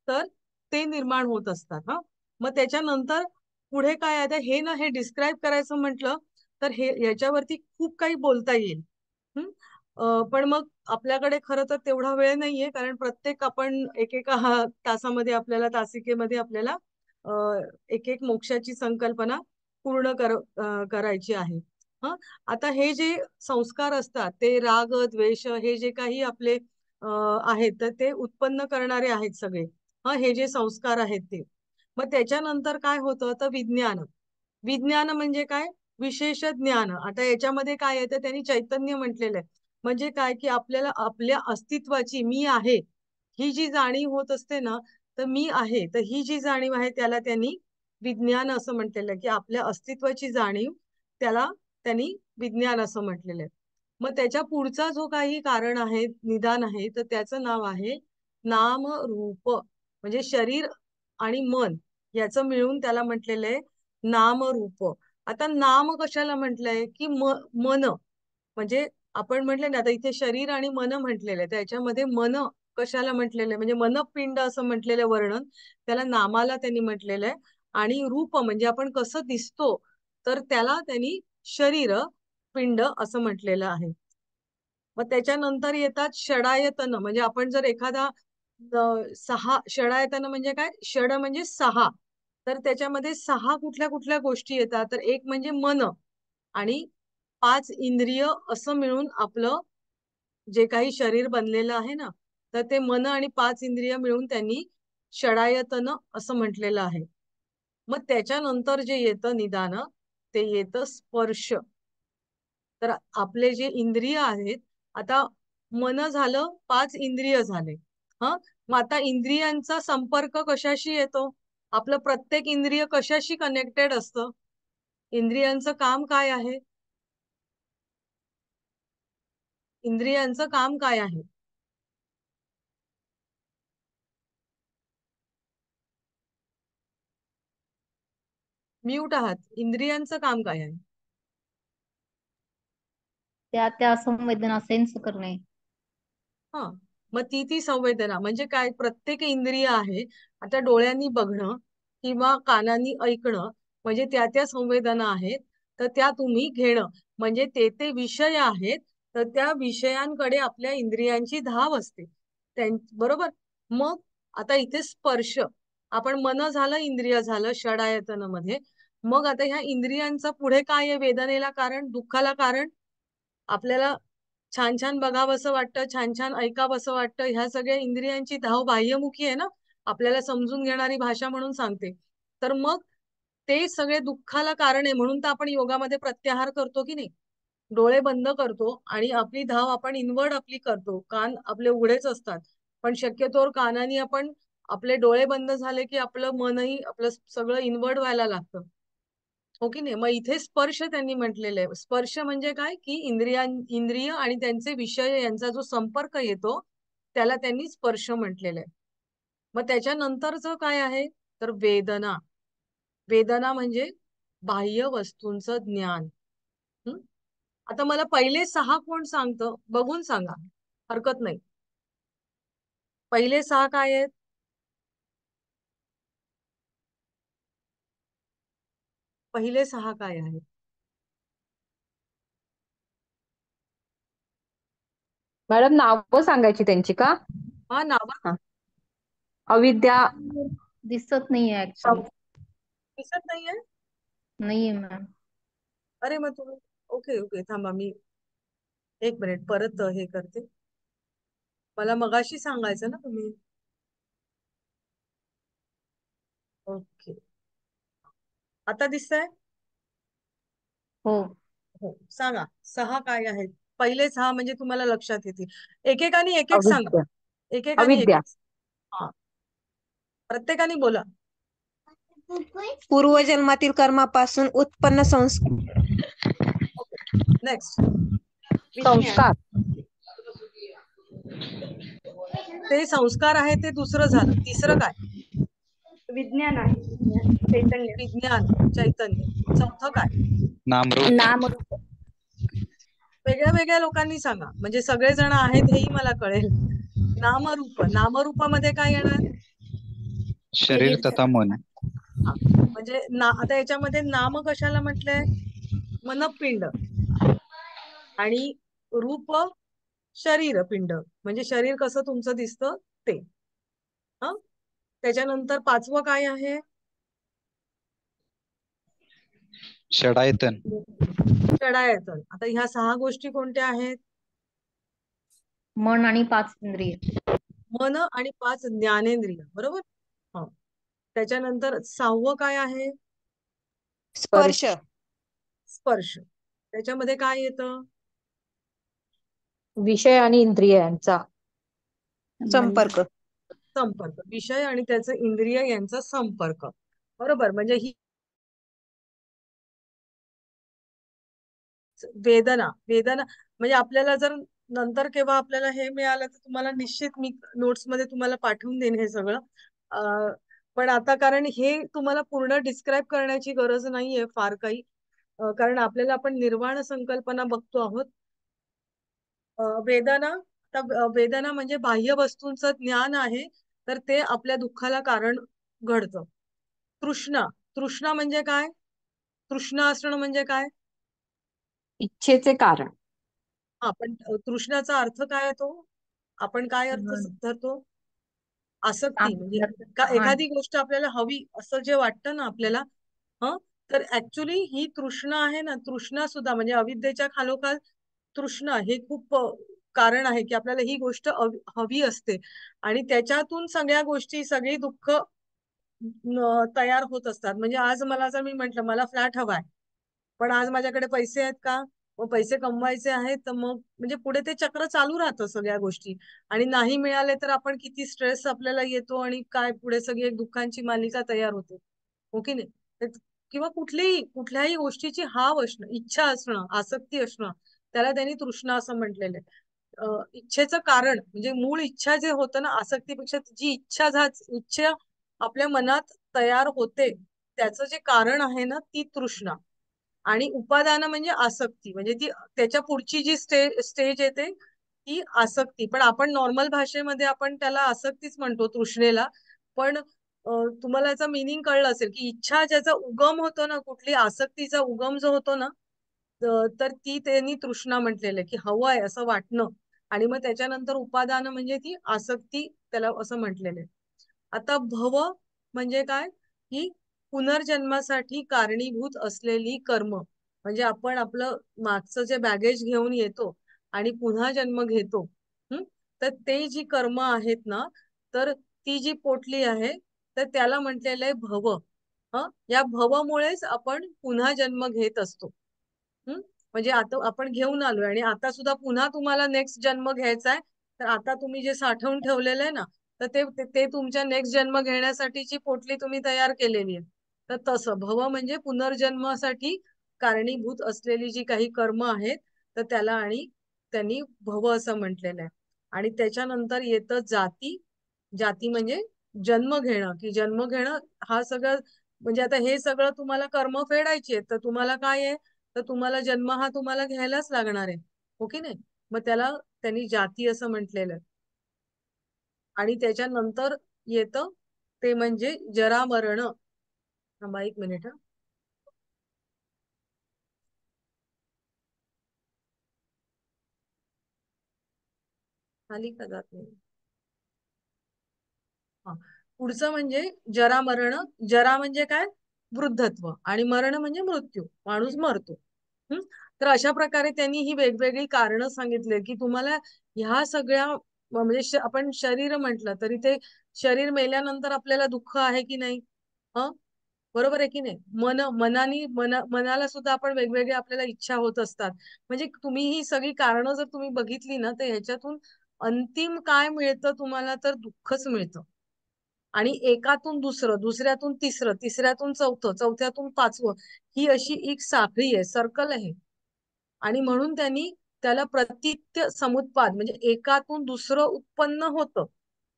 तर ते निर्माण होत असतात. मग त्याच्यानंतर पुढे काय आहे हे ना हे डिस्क्राईब करायचं म्हटलं तर हे याच्यावरती खूप काही बोलता येईल. पण मग आपल्याकडे खरं तर तेवढा वेळ नाहीये कारण प्रत्येक आपण एकेका तासामध्ये आपल्याला तासिकेमध्ये आपल्याला एक एक मोक्षाची संकल्पना पूर्ण करायची आहे. आता हे जे संस्कार असतात ते राग द्वेष हे जे काही आपले आहेत तर ते उत्पन्न करणारे आहेत सगळे. हे जे संस्कार आहेत ते. मग त्याच्यानंतर काय होतं तर विज्ञान. विज्ञान म्हणजे काय? विशेष ज्ञान. आता याच्यामध्ये काय येतं त्यांनी चैतन्य म्हटलेलं आहे. म्हणजे काय की आपल्याला आपल्या अस्तित्वाची, मी आहे, ही जी जाणीव होत असते ना, तर मी आहे, तर ही जी जाणीव आहे त्याला त्यांनी विज्ञान असं म्हटलेलं आहे, की आपल्या अस्तित्वाची जाणीव, त्याला त्यांनी विज्ञान असं म्हटलेलं आहे. मग त्याच्या पुढचा जो काही कारण आहे, निदान आहे, तर त्याचं नाव आहे नाम रूप. म्हणजे शरीर आणि मन याचं मिळून त्याला म्हटलेलं आहे नाम रूप. आता नाम कशाला म्हटलंय की मन, म्हणजे आपण म्हटलं ना, आता इथे शरीर आणि मन म्हटलेलं आहे, त्याच्यामध्ये मन कशाला म्हटलेलं आहे म्हणजे मनपिंड असं म्हटलेलं वर्णन, त्याला नामाला त्यांनी म्हटलेलं आहे. आणि रूप म्हणजे आपण कसं दिसतो, तर त्याला त्यांनी शरीर पिंड असं म्हटलेलं आहे. मग त्याच्यानंतर येतात षडायतन. म्हणजे आपण जर एखादा सहा षडायतन म्हणजे काय? षड म्हणजे सहा. तर त्याच्यामध्ये सहा कुठल्या कुठल्या गोष्टी येतात, तर एक म्हणजे मन आणि पाच इंद्रिय असं मिळून आपलं जे काही शरीर बनलेलं आहे ना, तर ते मन आणि पाच इंद्रिय मिळून त्यांनी षडायतन असं म्हटलेलं आहे. मग त्याच्यानंतर जे येतं निदान, ते येतं स्पर्श. तर आपले जे इंद्रिय आहेत, आता मन झालं, पाच इंद्रिय झाले. मग आता इंद्रियांचा संपर्क कशाशी येतो? आपलं प्रत्येक इंद्रिय कशाशी कनेक्टेड असतं? इंद्रियांचं काम काय आहे? इंद्रियांचं काम काय आहे? म्यूट आहात. इंद्रियांचं काम काय आहे? त्या त्या संवेदना सेन्स करणे. हा, मग ती संवेदना म्हणजे काय? प्रत्येक इंद्रिय आहे. आता डोळ्यांनी बघणं किंवा कानांनी ऐकणं, म्हणजे त्या त्या संवेदना आहेत, तर त्या तुम्ही घेणं, म्हणजे ते विषय आहेत, तर त्या विषयांकडे आपल्या इंद्रियांची धाव असते. बरोबर. मग आता इथे स्पर्श, आपण मन झालं, इंद्रिय झालं षडायतन मध्ये. मग आता ह्या इंद्रियांचं पुढे काय आहे? वेदनेला कारण, दुःखाला कारण. आपल्याला छान छान बघावंसं वाटतं, छान छान ऐकावंसं वाटतं. ह्या सगळ्या इंद्रियांची धाव बाह्यमुखी आहे ना, आपल्याला समजून घेणारी भाषा म्हणून सांगते. तर मग ते सगळे दुःखाला कारण आहे, म्हणून तर आपण योगामध्ये प्रत्याहार करतो की नाही. डोळे बंद करतो आणि आपली धाव आपण इनवर्ड आपली करतो. कान आपले उघडेच असतात, पण शक्यतोवर कानाने आपण, आपले डोळे बंद झाले की आपलं मनही आपलं सगळं इनवर्ड व्हायला लागतं. हो की नाही. मग इथे स्पर्श त्यांनी म्हटलेलं आहे. स्पर्श म्हणजे काय की इंद्रिय आणि त्यांचे विषय यांचा जो संपर्क येतो, त्याला त्यांनी स्पर्श म्हटलेलं आहे. मग त्याच्यानंतरचं काय आहे तर वेदना. वेदना म्हणजे बाह्य वस्तूंचं ज्ञान. आता मला पहिले सहा कोण सांगतं बघून सांगा, हरकत नाही. पहिले सहा काय आहेत? पहिले सहा काय आहेत? मॅडम नावं सांगायची त्यांची का? हा, नाव हा. अविद्या. दिसत नाहीये ऍक्च्युली. दिसत नाहीये. नाहीये मॅम. अरे मग तुम्ही, ओके ओके थांबा, मी एक मिनिट परत हे करते. मला मगाशी सांगायचं ना तुम्ही. ओके, आता दिसतंय? हो. हो, सांगा सहा काय आहेत. पहिले सहा म्हणजे तुम्हाला लक्षात येतील. एकेकाने एक एक सांगा. अविद्या. एकेकाने एक अविद्या. एक. हा, प्रत्येकाने बोला. पूर्वजन्मातील कर्मापासून उत्पन्न संस्कार. Okay, next. विज्ञान. संस्कार. ते संस्कार आहे, ते दुसरं झालं. तिसरं काय? विज्ञान आहे, विज्ञान चैतन्य. विज्ञान, चैतन्य. चौथं काय? नामरूप. नामरूप. वेगळ्या वेगळ्या लोकांनी सांगा, म्हणजे सगळेजण आहेत हेही मला कळेल. नामरूप. नामरूपामध्ये काय येणार? शरीर तथा मन. हा, म्हणजे आता याच्यामध्ये नाम कशाला म्हटलंय? मनपिंड. आणि रूप शरीर पिंड, म्हणजे शरीर कसं तुमचं दिसतं ते. त्याच्यानंतर पाचवं काय आहे? षडायतन. षडायतन. आता ह्या सहा गोष्टी कोणत्या आहेत? मन आणि 5 इंद्रिय. मन आणि 5 ज्ञानेंद्रिय, बरोबर. हा, त्याच्यानंतर 6वं काय आहे? स्पर्श. स्पर्श. त्याच्यामध्ये काय येतं? विषय आणि इंद्रिय यांचा संपर्क. संपर्क. विषय आणि त्याचं इंद्रिय यांचा संपर्क, बरोबर. म्हणजे ही वेदना. वेदना म्हणजे आपल्याला जर नंतर केव्हा आपल्याला हे मिळालं तर तुम्हाला निश्चित मी नोट्स मध्ये तुम्हाला पाठवून देईन हे सगळं. पण आता कारण हे तुम्हाला पूर्ण डिस्क्राईब करण्याची गरज नाहीये फार काही, कारण आपल्याला आपण निर्वाण संकल्पना बघतो आहोत. वेदना, वेदना म्हणजे बाह्य वस्तूंचं ज्ञान आहे, तर ते आपल्या दुःखाला कारण घडतं. तृष्णा. तृष्णा म्हणजे काय? तृष्णा असणं म्हणजे काय? इच्छेचे कारण. हा, पण तृष्णाचा अर्थ काय येतो? आपण काय अर्थ धरतो? आसक्ती. म्हणजे एखादी गोष्ट आपल्याला हवी असं जे वाटतं ना आपल्याला, तर ऍक्च्युली ही तृष्णा आहे ना, तृष्णा सुद्धा म्हणजे अविद्येच्या खालोखाल तृष्णा हे खूप कारण आहे की आपल्याला ही गोष्ट हवी असते आणि त्याच्यातून सगळ्या गोष्टी, सगळी दुःख तयार होत असतात. म्हणजे आज मला जर मी म्हंटल मला फ्लॅट हवाय, पण आज माझ्याकडे पैसे आहेत का? मग पैसे कमवायचे आहेत, तर मग म्हणजे पुढे ते चक्र चालू राहतं सगळ्या गोष्टी. आणि नाही मिळाले तर आपण किती स्ट्रेस आपल्याला येतो आणि काय पुढे सगळी एक दुःखांची मालिका तयार होते, हो की नाही? किंवा कुठल्याही गोष्टीची हाव असणं, इच्छा असणं, आसक्ती असणं, त्याला त्यांनी तृष्णा असं म्हटलेलं आहे. इच्छेचं कारण म्हणजे मूळ इच्छा जे होतं ना, आसक्तीपेक्षा जी इच्छा आपल्या मनात तयार होते, त्याचं जे कारण आहे ना ती तृष्णा. आणि उपादान म्हणजे आसक्ती, म्हणजे ती त्याच्या पुढची जी स्टेज येते ती आसक्ती. पण आपण नॉर्मल भाषेमध्ये आपण त्याला आसक्तीच म्हणतो तृष्णेला. पण तुम्हाला याचा मिनिंग कळलं असेल की इच्छा ज्याचा उगम होतो ना, कुठली आसक्तीचा उगम जो होतो ना, तर ती त्यांनी तृष्णा म्हटलेलं आहे की हवं आहे असं वाटणं. आणि मग त्याच्यानंतर उपादान म्हणजे ती आसक्ती, त्याला असं म्हटलेलं आहे. आता भव म्हणजे काय? की पुनर्जन्मासाठी कारणीभूत असलेली कर्म. म्हणजे आपण आपलं मागचं जे बॅगेज घेऊन येतो आणि पुन्हा जन्म घेतो, तर ते जी कर्म आहेत ना, तर ती जी पोटली आहे तर त्याला म्हटलेलं आहे भव. या भवमुळेच आपण पुन्हा जन्म घेत असतो. म्हणजे आता आपण घेऊन आलोय आणि आता सुद्धा पुन्हा तुम्हाला नेक्स्ट जन्म घ्यायचा आहे, तर आता तुम्ही जे साठवून ठेवलेलं आहे ना, तर ते तुमच्या नेक्स्ट जन्म घेण्यासाठीची पोटली तुम्ही तयार केलेली आहे. तर तसं भव म्हणजे पुनर्जन्मासाठी कारणीभूत असलेली जी काही कर्म आहेत, तर त्याला आणि त्यांनी भव असं म्हटलेलं आहे. आणि त्याच्यानंतर येतं जाती. जाती म्हणजे जन्म घेणं, की जन्म घेणं हा सगळं म्हणजे आता हे सगळं तुम्हाला कर्म फेडायची आहेत, तर तुम्हाला काय आहे, तर तुम्हाला जन्म हा तुम्हाला घ्यायलाच लागणार आहे, हो की नाही? मग त्याला त्यांनी जाती असं म्हटलेलं आहे. आणि त्याच्यानंतर येतं ते म्हणजे जरा मरण. थांबा एक मिनिट. खाली का जात नाही? हा, पुढचं म्हणजे जरा मरण. जरा म्हणजे काय? वृद्धत्व. आणि मरण म्हणजे मृत्यू, माणूस मरतो. तर अशा प्रकारे त्यांनी ही वेगवेगळी कारणं सांगितले की तुम्हाला ह्या सगळ्या म्हणजे आपण शरीर म्हटलं तरी ते शरीर मेल्यानंतर आपल्याला दुःख आहे की नाही? बरोबर आहे की नाही? मनाला सुद्धा आपण वेगवेगळे आपल्याला इच्छा होत असतात. म्हणजे तुम्ही ही सगळी कारणं जर तुम्ही बघितली ना, तर ह्याच्यातून अंतिम काय मिळतं तुम्हाला? तर दुःखच मिळतं. आणि एकातून दुसरं, दुसऱ्यातून तिसरं, तिसऱ्यातून चौथं, चौथ्यातून पाचवं, ही अशी एक साखळी आहे, सर्कल आहे. आणि म्हणून त्यांनी त्याला प्रतित्य समुत्पाद म्हणजे एकातून दुसरं उत्पन्न होतं.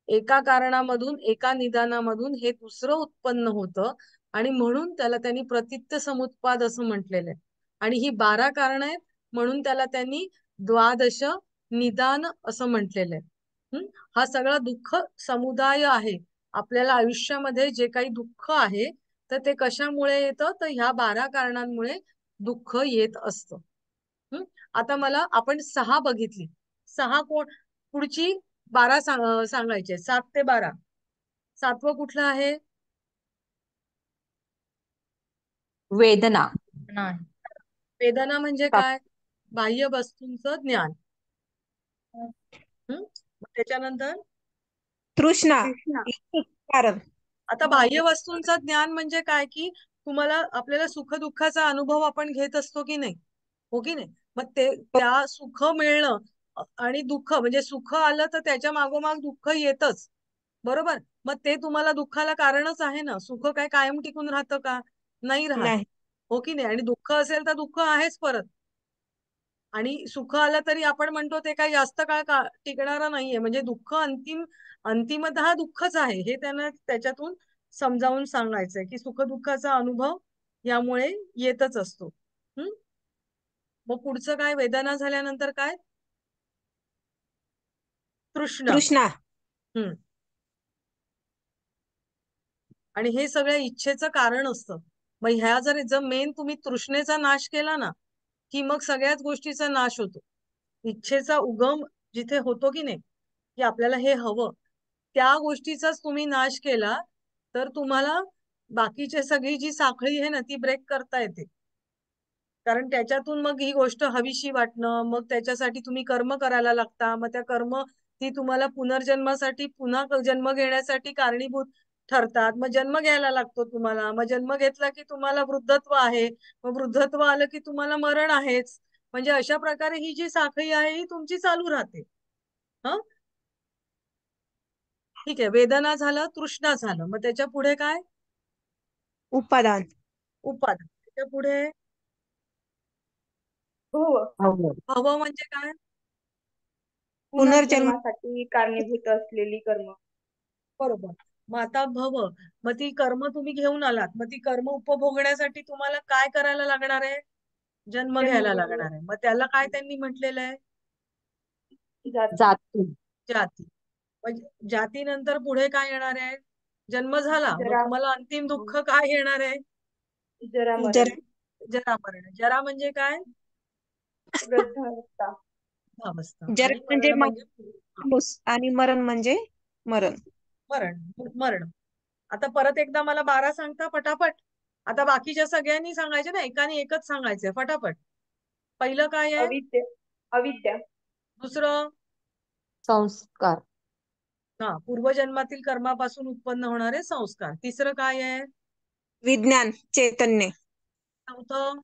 एका कारणामधून, एका निदानामधून हे दुसरं उत्पन्न होतं. आणि म्हणून त्याला त्यांनी प्रतित्य समुत्पाद असं म्हटलेलं आहे. आणि ही 12 कारणं आहेत, म्हणून त्याला त्यांनी द्वादश निदान असं म्हटलेलं आहे. हा सगळा दुःख समुदाय आहे. आपल्याला आयुष्यामध्ये जे काही दुःख आहे, तर ते कशामुळे येतं? तर ह्या 12 कारणांमुळे दुःख येत असतं. आता मला आपण 6 बघितली. 6 कोण? पुढची 12 सांगायचे. 7 ते 12. 7वं कुठलं आहे? वेदना. नाही. वेदना म्हणजे काय? बाह्य वस्तूंचं ज्ञान. मग त्याच्यानंतर तृष्णा कृष्णा इच्छेचे कारण. आता बाह्य वस्तूंचं ज्ञान म्हणजे काय की तुम्हाला आपल्याला सुख दुःखाचा अनुभव आपण घेत असतो की नाही, हो की नाही? मग ते त्या सुख मिळणं आणि दुःख म्हणजे सुख आलं तर त्याच्या मागोमाग दुःख येतच, बरोबर? मग ते तुम्हाला दुःखाला कारणच आहे ना. सुख काय कायम टिकून राहतं का? नाही राहत, नाही. हो की नाही? आणि दुःख असेल तर दुःख आहेच परत. आणि सुख आलं तरी आपण म्हणतो ते काही जास्त काळ टिकणारं नाहीये. म्हणजे दुःख अंतिमतः दुःखच आहे हे त्यांना त्याच्यातून समजावून सांगायचंय की सुख दुःखाचा अनुभव यामुळे येतच असतो. हम्म. मग पुढचं काय? वेदना झाल्यानंतर काय? तृष्णा. तृष्णा हम्म. आणि हे सगळ्या इच्छेचं कारण असतं. मग ह्या जर मेन तुम्ही तृष्णेचा नाश केला ना की मग सगळ्याच गोष्टीचा नाश होतो. इच्छेचा उगम जिथे होतो की नाही की आपल्याला हे हवं, त्या गोष्टीचाच तुम्ही नाश केला तर तुम्हाला बाकीची सगळी जी साखळी आहे ना ती ब्रेक करता येते. कारण त्याच्यातून मग ही गोष्ट हवीशी वाटणं, मग त्याच्यासाठी तुम्ही कर्म करायला लागता, मग त्या कर्म ती तुम्हाला पुनर्जन्मासाठी पुन्हा जन्म घेण्यासाठी कारणीभूत ठरतात. मग जन्म घ्यायला लागतो तुम्हाला, मग जन्म घेतला की तुम्हाला वृद्धत्व आहे, मग वृद्धत्व आलं की तुम्हाला मरण आहेच. म्हणजे अशा प्रकारे ही जी साखळी आहे ही तुमची चालू राहते. हा, ठीक आहे. वेदना झालं, तृष्णा झालं, मग त्याच्या पुढे काय? उपादान. उपादान. त्याच्या पुढे भव भव म्हणजे काय? पुनर्जन्म. पुनर्जन्मासाठी कारणीभूत असलेली कर्म. बरोबर. मग आता भव, मग ती कर्म तुम्ही घेऊन आलात, मग ती कर्म उपभोगण्यासाठी तुम्हाला काय करायला लागणार आहे? जन्म घ्यायला लागणार आहे. मग त्याला काय त्यांनी म्हटलेलं आहे? जाती जाती. म्हणजे जातीनंतर पुढे काय येणार आहे? जन्म झाला, मग जरा तुम्हाला अंतिम दुःख काय येणार आहे? जरा मरण जरा जरा मरण. जरा म्हणजे काय? वृद्धावस्था अवस्था. जरा आणि म्हणजे मरण म्हणजे माणूस आणि मरण म्हणजे मरण. मरण. मरण. आता परत एकदा मला 12 सांगता पटापट. आता बाकीच्या सगळ्यांनी सांगायचे ना, एकाने एकच सांगायचंय फटाफट. पहिलं काय आहे? अविद्या अविद्या दुसरं संस्कार. पूर्वजन्मातील कर्मापासून उत्पन्न होणारे संस्कार. तिसरं काय आहे? विज्ञान चैतन्य. चौथं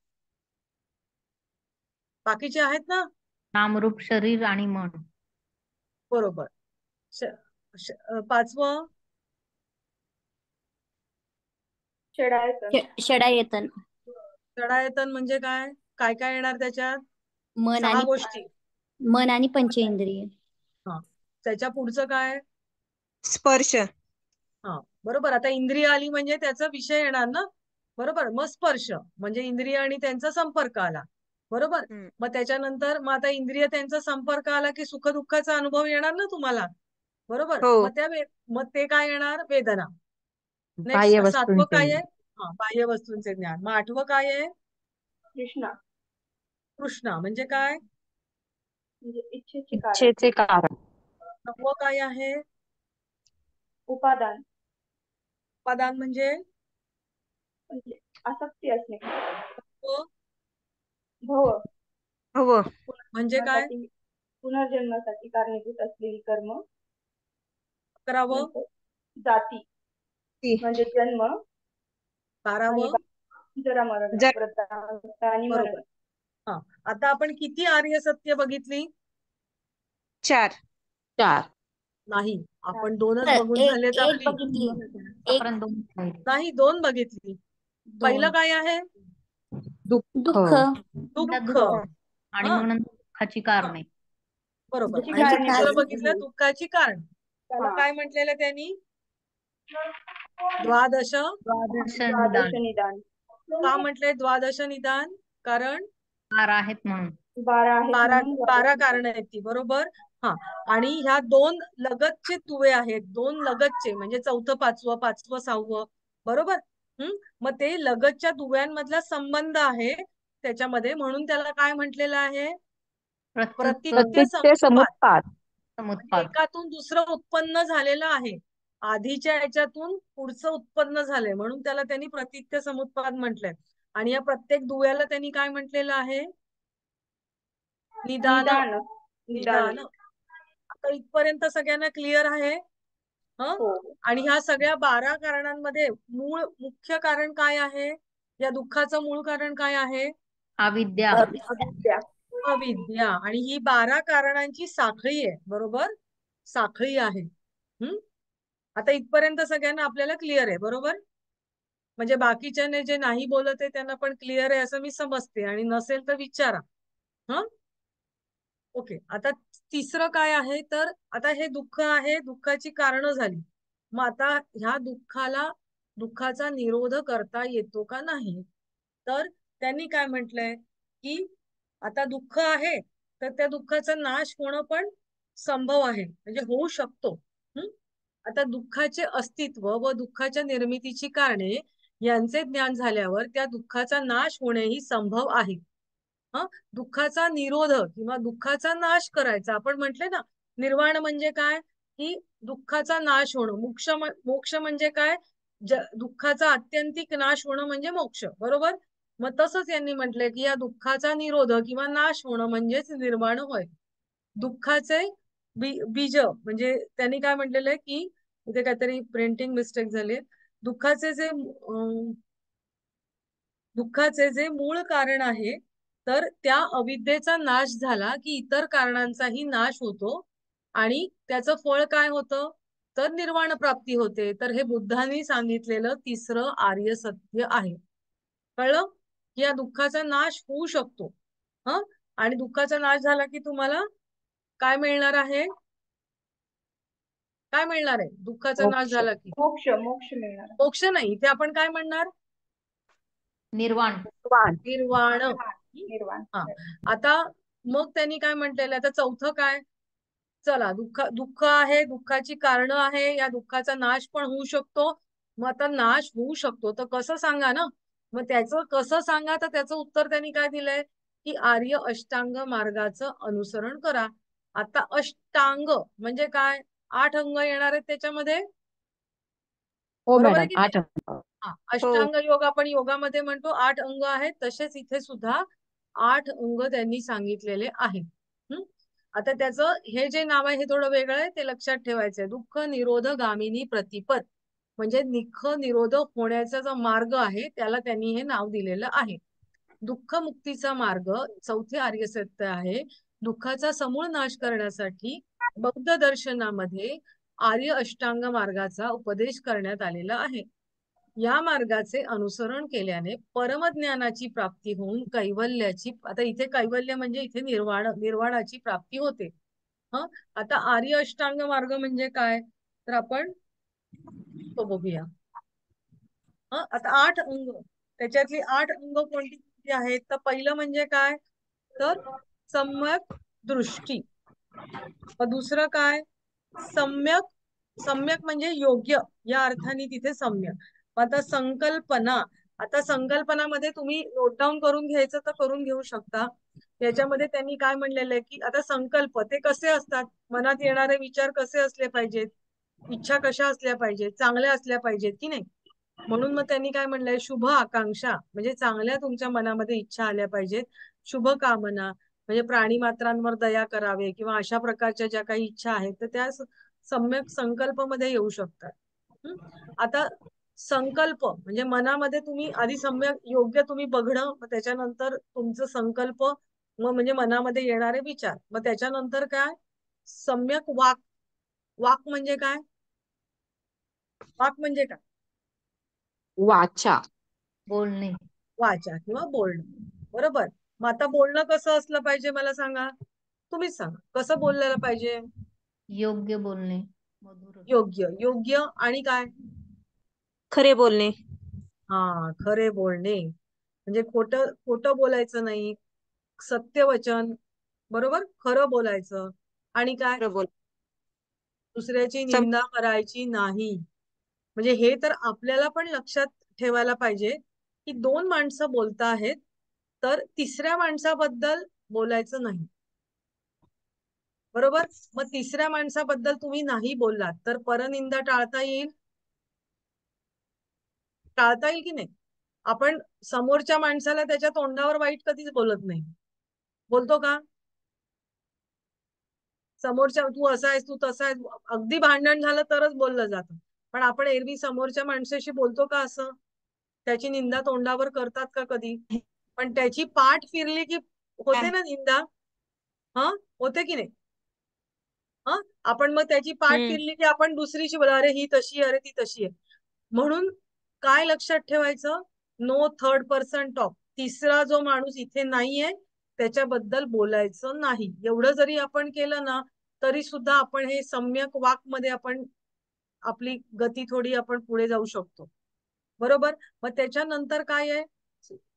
बाकीचे आहेत ना? नामरूप शरीर आणि मन. बरोबर. पाचवं षडायतन. षडायतन म्हणजे काय? काय काय येणार त्याच्यात? मन 6 आणि गोष्टी. मन आणि पंचेंद्रिय. हा, त्याच्या पुढचं काय? स्पर्श. हा, बरोबर. आता इंद्रिय आली म्हणजे त्याचा विषय येणार ना, बरोबर. मग स्पर्श म्हणजे इंद्रिय आणि त्यांचा संपर्क आला, बरोबर. मग त्याच्यानंतर मग आता इंद्रिय त्यांचा संपर्क आला की सुख दुःखाचा अनुभव येणार ना तुम्हाला, बरोबर. हो. मग ते काय येणार? वेदना. बाह्य नेक्स्ट 7वं वस्तूंचे काय आहे? बाह्य वस्तूंचे ज्ञान. मग 8वं काय आहे? कृष्णा तृष्णा म्हणजे काय? म्हणजे इच्छेचे कारण. इच्छेचे कारण. 9वं काय आहे? उपादान उपादान म्हणजे म्हणजे आसक्ती असणे. 10वं भव हो. म्हणजे काय? पुनर्जन्मासाठी कारणीभूत असलेली कर्म. 11वं नंतर जाती म्हणजे जन्म. 12वं जरा मरण, जर वृद्धावस्था आणि बरोबर. मरण. हा, आता आपण किती आर्य सत्य बघितली? 4. 4. नाही, आपण 2च बघून एक झालेत एक आपली. बघितली. एक आतापर्यंत 2 राहिले. नाही, 2 बघितली. पहिलं काय आहे? दुःख. दुःख. दुःख. आणि हा, मग नंतर दुःखाची कारणे. बरोबर. दुःखाची आणि कारणे दुसरं बघितली. बघितलं दुःखाची कारण. त्याला हा. काय म्हटलेलं त्यांनी? द्वादश. द्वादश द्वादश निदान. निदान. का म्हटलंय द्वादश निदान? कारण 12 आहेत म्हणून. 12 आहेत 12 म्हणून द्वादश निदान. कारण आहेत ती, बरोबर. हा, आणि ह्या 2 लगतचे दुवे आहेत. 2 लगतचे म्हणजे 4थं 5वं 5वं 6वं, बरोबर. मग ते लगतच्या दुव्यांमधला संबंध आहे त्याच्यामध्ये, म्हणून त्याला काय म्हटलेलं आहे? प्रतीत्य प्रतीच्य समुत्पाद. समुत्पाद. म्हणजे एकातून दुसरं उत्पन्न झालेलं आहे, आधीच्या याच्यातून पुढचं उत्पन्न झालंय, म्हणून त्याला त्यांनी प्रतीत्य समुत्पाद म्हटलंय. आणि या प्रत्येक दुव्याला त्यांनी काय म्हटलेलं आहे? निदान. निदान. निदान. निदान. तर इथपर्यंत सगळ्यांना क्लिअर आहे? हो. आणि ह्या सगळ्या 12 कारणांमध्ये मुख्य कारण काय आहे? या दुःखाचं मूळ कारण काय आहे? अविद्या. अविद्या. अविद्या. आणि ही 12 कारणांची साखळी आहे, बरोबर? साखळी आहे. आता इथपर्यंत सगळ्यांना आपल्याला क्लिअर आहे, बरोबर? म्हणजे बाकीच्याने जे नाही बोलत आहे त्यांना पण क्लिअर आहे असं मी समजते, आणि नसेल तर विचारा. ओके. आता तिसरं काय आहे, तर आता हे दुःख आहे, दुःखाची कारणं झाली. मग आता ह्या दुःखाचा निरोध करता येतो का नाही? तर त्यांनी काय म्हटलंय की आता दुःख आहे तर त्या दुःखाचा नाश होणं पण संभव आहे, म्हणजे होऊ शकतो. आता दुःखाचे अस्तित्व व दुःखाच्या निर्मितीची कारणे यांचे ज्ञान झाल्यावर त्या दुःखाचा नाश होणेही संभव आहे. दुःखाचा निरोध किंवा दुःखाचा नाश करायचा, आपण म्हटले ना, निर्वाण म्हणजे काय? की दुःखाचा नाश होणं. मोक्ष म्हणजे काय? दुःखाचा आत्यंतिक नाश होणं म्हणजे मोक्ष, बरोबर? मग तसंच यांनी म्हटलंय की या दुःखाचा निरोध किंवा नाश होणं म्हणजेच निर्वाण होय. दुःखाचे बीज म्हणजे त्यांनी काय म्हटलेलं आहे की इथे काहीतरी प्रिंटिंग मिस्टेक झाली. दुःखाचे जे मूळ कारण आहे, तर त्या अविद्येचा नाश झाला की इतर कारणांचाही नाश होतो आणि त्याचं फळ काय होतं? तर निर्वाण प्राप्ती होते. तर हे बुद्धांनी सांगितलेलं तिसरं आर्य सत्य आहे. कळलं? की या दुःखाचा नाश होऊ शकतो. आणि दुःखाचा नाश झाला की तुम्हाला काय मिळणार आहे? काय मिळणार आहे दुःखाचा नाश मोक्ष. झाला की? मोक्ष. मोक्ष मिळणार. मोक्ष नाही, इथे आपण काय म्हणणार? निर्वाण. निर्वाण. निर्वाण. हा. आता मग त्यांनी काय म्हटलेलं, आता चौथं काय? चला, दुःख आहे, दुःखाची कारणं आहे, या दुःखाचा नाश पण होऊ शकतो. मग आता नाश होऊ शकतो तर कसं सांगा ना? मग त्याचं कसं सांगा, तर त्याचं उत्तर त्यांनी काय दिलंय की आर्य अष्टांग मार्गाचं अनुसरण करा. आता अष्टांग म्हणजे काय? 8 अंग येणार आहेत त्याच्यामध्ये, हो बरोबर आहे मॅडम, की नाही? 8 अंक. हो. अष्टांग योग आपण योगामध्ये म्हणतो 8 अंग आहेत, तसेच इथे सुद्धा 8 अंग त्यांनी सांगितलेले आहेत. आता त्याचं हे जे नाव आहे हे थोडं वेगळं आहे, ते लक्षात ठेवायचंय. दुःख निरोध गामिनी प्रतिपद, म्हणजे निरोध होण्याचा जो मार्ग आहे त्याला त्यांनी हे नाव दिलेलं आहे. दुःख मुक्तीचा मार्ग चौथे आर्य सत्य आहे. दुःखाचा समूळ नाश करण्यासाठी बौद्ध दर्शनामध्ये आर्य अष्टांग मार्गाचा उपदेश करण्यात आलेला आहे. या मार्गाचे अनुसरण केल्याने परमज्ञानाची प्राप्ती होऊन कैवल्याची, आता इथे कैवल्य म्हणजे इथे निर्वाणाची प्राप्ती होते. आता आर्य अष्टांग मार्ग म्हणजे काय, तर आपण तो बघूया. आता 8 अंग, त्याच्यातली 8 अंग कोणती कोणती आहेत, तर पहिलं म्हणजे काय, तर सम्यक दृष्टी. दुसरं काय? सम्यक. सम्यक म्हणजे योग्य, या अर्थाने तिथे सम्यक. आता संकल्पना. आता संकल्पनामध्ये तुम्ही नोट डाऊन करून घ्यायचं तर करून घेऊ शकता. याच्यामध्ये त्यांनी काय म्हणलेलं आहे की आता संकल्प ते कसे असतात, मनात येणारे विचार कसे असले पाहिजेत, इच्छा कशा असल्या पाहिजेत, चांगल्या असल्या पाहिजेत की नाही. म्हणून मग त्यांनी काय म्हणलंय, शुभ आकांक्षा म्हणजे चांगल्या तुमच्या मनामध्ये इच्छा आल्या पाहिजेत. शुभ कामना म्हणजे प्राणी मात्रांवर दया करावे किंवा अशा प्रकारच्या ज्या काही इच्छा आहेत तर त्या सम्यक संकल्प मध्ये येऊ शकतात. आता संकल्प म्हणजे मनामध्ये तुम्ही आधी सम्यक योग्य तुम्ही बघणं, मग त्याच्यानंतर तुमचं संकल्प, मग म्हणजे मनामध्ये येणारे विचार, मग त्याच्यानंतर काय, सम्यक वाक. वाक म्हणजे काय? वाक म्हणजे काय? वाचा. बोलणे. वाचा किंवा बोलणं, बरोबर. मग आता बोलणं कसं असलं पाहिजे मला सांगा, तुम्हीच सांगा कसं बोललेलं पाहिजे. योग्य बोलणे. मधुर. योग्य. योग्य आणि काय? खरे बोलणे. खरे बोलणे म्हणजे खोटं बोलायचं नाही, सत्यवचन, बरोबर, खरं बोलायचं. आणि काय? खरं बोल. दुसऱ्याची सम निंदा करायची नाही. म्हणजे हे तर आपल्याला पण लक्षात ठेवायला पाहिजे की 2 माणसं बोलता आहेत तर तिसऱ्या माणसाबद्दल बोलायचं नाही, बरोबर. मग तिसऱ्या माणसाबद्दल तुम्ही नाही बोललात तर परनिंदा टाळता येईल. टाळता येईल की नाही. आपण समोरच्या माणसाला त्याच्या तोंडावर वाईट कधीच बोलत नाही, बोलतो का? समोरच्या तू असा आहेस, तू तसा आहेस, अगदी भांडण झालं तरच बोललं जातं. पण आपण एरवी समोरच्या माणसाशी बोलतो का असं? त्याची निंदा तोंडावर करतात का कधी? पण त्याची पाठ फिरली की होते ना निंदा. हा, होते की नाही? हा, आपण मग त्याची पाठ फिरली की आपण दुसरीची बोला, अरे ही तशी आहे, अरे ती तशी आहे. म्हणून काय लक्षात ठेवायचं? No third person talk. तिसरा जो माणूस इथे नाहीये त्याच्याबद्दल बोलायचं नाही. एवढं जरी आपण केलं ना तरी सुद्धा आपण हे सम्यक वाक मध्ये आपण आपली गती थोडी आपण पुढे जाऊ शकतो. बरोबर. मग त्याच्यानंतर काय आहे?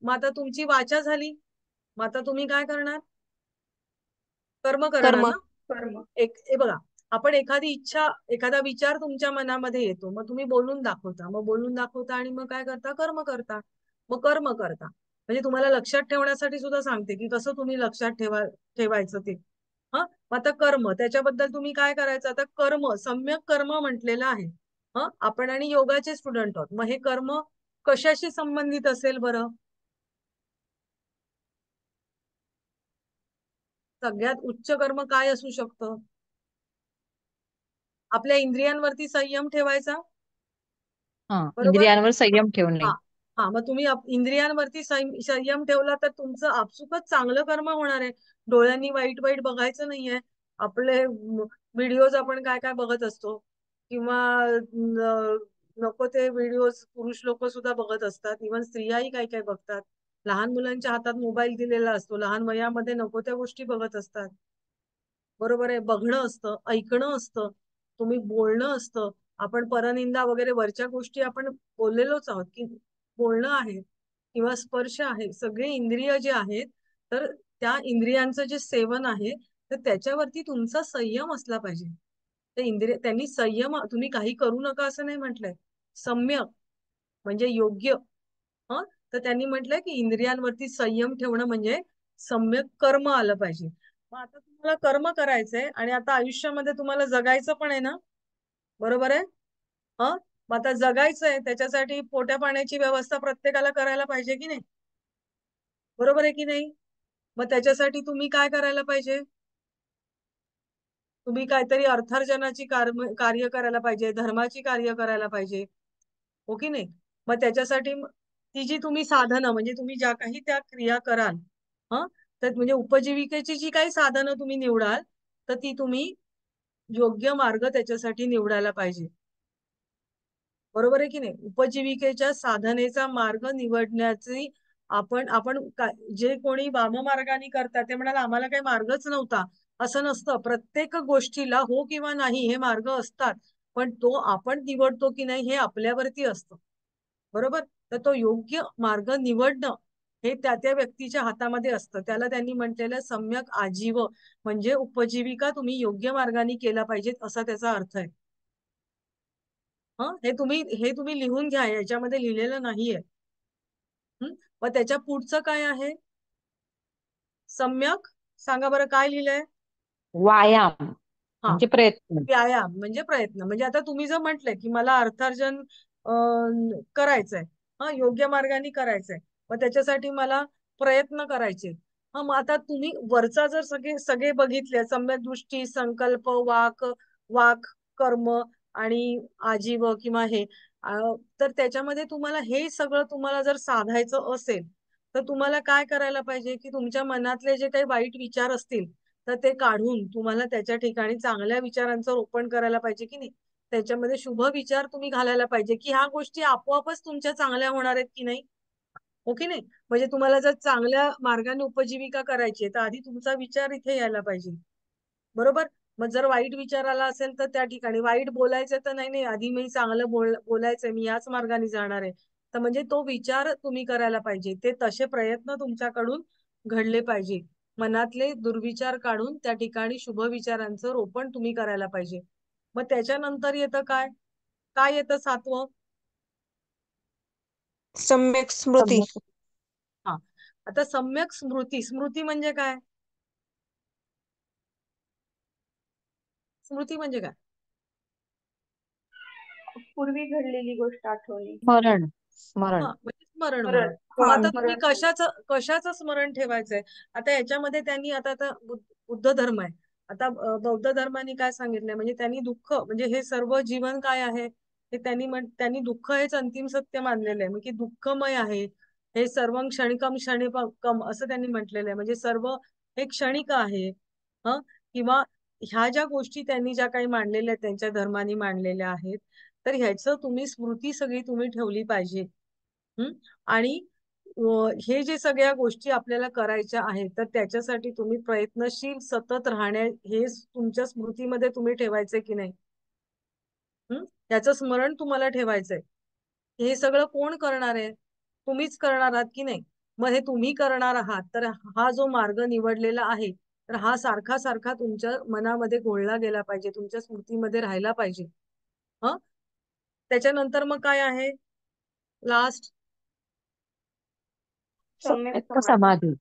मग आता तुमची वाचा झाली, मग आता तुम्ही काय करणार? कर्म करणार कर्म. ना. कर्म हे बघा, आपण एखादी इच्छा, एखादा विचार तुमच्या मनामध्ये येतो, मग तुम्ही बोलून दाखवता, मग बोलून दाखवता आणि मग काय करता? कर्म करता. मग कर्म करता म्हणजे तुम्हाला लक्षात ठेवण्यासाठी सुद्धा सांगते की कसं तुम्ही लक्षात ठेवायचं ते. हा, मग आता कर्म, त्याच्याबद्दल तुम्ही काय करायचं? आता कर्म, सम्यक कर्म म्हटलेलं आहे. हा, आपण आणि योगाचे स्टुडंट आहोत. मग हे कर्म कशाशी संबंधित असेल बरं? सगळ्यात उच्च कर्म काय असू शकतं? आपल्या इंद्रियांवरती संयम ठेवायचा. हा, बरोबर. इंद्रियांवर संयम ठेवणे. हा हा, मग तुम्ही इंद्रियांवरती संयम ठेवला तर तुमचं आपसुकच चांगलं कर्म होणार आहे. डोळ्यांनी वाईट वाईट बघायचं नाहीये. आपले व्हिडिओज आपण काय काय बघत असतो, किंवा नको ते व्हिडिओज पुरुष लोक सुद्धा बघत असतात, इव्हन स्त्रियाही काय काय बघतात. लहान मुलांच्या हातात मोबाईल दिलेला असतो, लहान वयामध्ये नको त्या गोष्टी बघत असतात. बरोबर आहे. बघणं असतं, ऐकणं असतं, तुम्ही बोलणं असतं. आपण परनिंदा वगैरे वरच्या गोष्टी आपण बोललेलोच आहोत की बोलणं आहे किंवा स्पर्श आहे, सगळे इंद्रिय जे आहेत, तर त्या इंद्रियांचं जे सेवन आहे तर त्याच्यावरती तुमचा संयम असला पाहिजे. ते इंद्रिय, त्यांनी संयम, तुम्ही काही करू नका असं नाही म्हटलंय, सम्यक म्हणजे योग्य. हं, तर त्यांनी म्हटलंय की इंद्रियांवरती संयम ठेवणं म्हणजे सम्यक कर्म आलं पाहिजे. मग आता तुम्हाला कर्म करायचंय आणि आता आयुष्यामध्ये तुम्हाला जगायचं पण आहे ना. बरोबर आहे. हा, मग आता जगायचंय त्याच्यासाठी पोट्या पाण्याची व्यवस्था प्रत्येकाला करायला पाहिजे की नाही? बरोबर आहे की नाही? मग त्याच्यासाठी तुम्ही काय करायला पाहिजे? तुम्ही काहीतरी अर्थार्जनाची कार्य करायला पाहिजे, धर्माची कार्य करायला पाहिजे, हो की नाही? मग त्याच्यासाठी ती जी तुम्ही साधनं, म्हणजे तुम्ही ज्या काही त्या क्रिया कराल, हा, तर म्हणजे उपजीविकेची जी काही साधनं तुम्ही निवडाल तर ती तुम्ही योग्य मार्ग त्याच्यासाठी निवडायला पाहिजे. बरोबर आहे की नाही? उपजीविकेच्या साधनेचा मार्ग निवडण्याची आपण जे कोणी वाममार्गाने करतात ते म्हणाल आम्हाला काही मार्गच नव्हता, असं नसतं. प्रत्येक गोष्टीला हो किंवा नाही हे मार्ग असतात, पण तो आपण निवडतो की नाही हे आपल्यावरती असतं. बरोबर. तर तो योग्य मार्ग निवडणं हे त्या त्या व्यक्तीच्या हातामध्ये असतं. त्याला त्यांनी म्हटलेलं सम्यक आजीव, म्हणजे उपजीविका तुम्ही योग्य मार्गाने केला पाहिजेत असा त्याचा अर्थ आहे. हे तुम्ही लिहून घ्या, याच्यामध्ये लिहिलेलं नाहीये. मग त्याच्या पुढचं काय आहे? सम्यक, सांगा बरं काय लिहिलंय? व्यायाम हा, म्हणजे प्रयत्न. व्यायाम म्हणजे प्रयत्न. म्हणजे आता तुम्ही जर म्हटलंय की मला अर्थार्जन करायचंय, हा, योग्य मार्गाने करायचंय, मग त्याच्यासाठी मला प्रयत्न करायचे. हा, मग आता तुम्ही वरचा जर सगळे बघितले, सम्यक दृष्टी, संकल्प, वाक, कर्म आणि आजीव किंवा हे, तर त्याच्यामध्ये तुम्हाला हे सगळं तुम्हाला जर साधायचं असेल तर तुम्हाला काय करायला पाहिजे की तुमच्या मनातले जे काही वाईट विचार असतील तर ते काढून तुम्हाला त्याच्या ठिकाणी चांगल्या विचारांचं रोपण करायला पाहिजे की नाही. त्याच्यामध्ये शुभ विचार तुम्ही घालायला पाहिजे की ह्या गोष्टी आपोआपच तुमच्या चांगल्या होणार आहेत की नाही, हो की नाही? म्हणजे तुम्हाला जर चांगल्या मार्गाने उपजीविका करायची तर आधी तुमचा विचार इथे यायला पाहिजे. बरोबर. मग जर वाईट विचार आला असेल तर त्या ठिकाणी वाईट बोलायचं तर नाही, आधी मी चांगलं बोलायचंय, मी याच मार्गाने जाणार आहे, तर म्हणजे तो विचार तुम्ही करायला पाहिजे. ते तसे प्रयत्न तुमच्याकडून घडले पाहिजे. मनातले दुर्विचार काढून त्या ठिकाणी शुभ विचारांचं रोपण तुम्ही करायला पाहिजे. मग त्याच्यानंतर येतं काय? काय येतं 7वं? सम्यक स्मृती. हा, आता सम्यक स्मृती. स्मृती म्हणजे काय? स्मृती म्हणजे काय? पूर्वी घडलेली गोष्ट आठवली. स्मरण. स्मरण. हा, म्हणजे स्मरण स्मरण. होणं. मग हा, आता तुम्ही स्मरण. कशाचं स्मरण ठेवायचंय? आता याच्यामध्ये त्यांनी आता बुद्ध धर्म आहे, आता बौद्ध धर्माने काय सांगितलंय म्हणजे त्यांनी दुःख म्हणजे हे सर्व जीवन काय आहे हे त्यांनी दुःख हेच अंतिम सत्य मानलेलं आहे म्हणजे दुःखमय आहे. हे सर्व क्षणिकम क्षणिकम असं त्यांनी म्हटलेलं आहे म्हणजे सर्व हे क्षणिक आहे. ह किंवा ह्या ज्या गोष्टी त्यांनी ज्या काही मांडलेल्या आहेत त्यांच्या धर्माने मांडलेल्या आहेत तर ह्याचं तुम्ही स्मृती सगळी तुम्ही ठेवली पाहिजे. आणि हे जे सगळ्या गोष्टी आपल्याला करायच्या आहेत तर त्याच्यासाठी तुम्ही प्रयत्नशील सतत राहणे हे तुमच्या स्मृतीमध्ये तुम्ही ठेवायचंय की नाही. याचं स्मरण तुम्हाला ठेवायचंय. हे सगळं कोण करणार आहे तुम्हीच करणार आहात की नाही. मग हे तुम्ही करणार आहात तर हा जो मार्ग निवडलेला आहे तर हा सारखा सारखा तुमच्या मनामध्ये घोळला गेला पाहिजे तुमच्या स्मृतीमध्ये राहायला पाहिजे. त्याच्यानंतर मग काय आहे लास्ट सम्यक समाधी.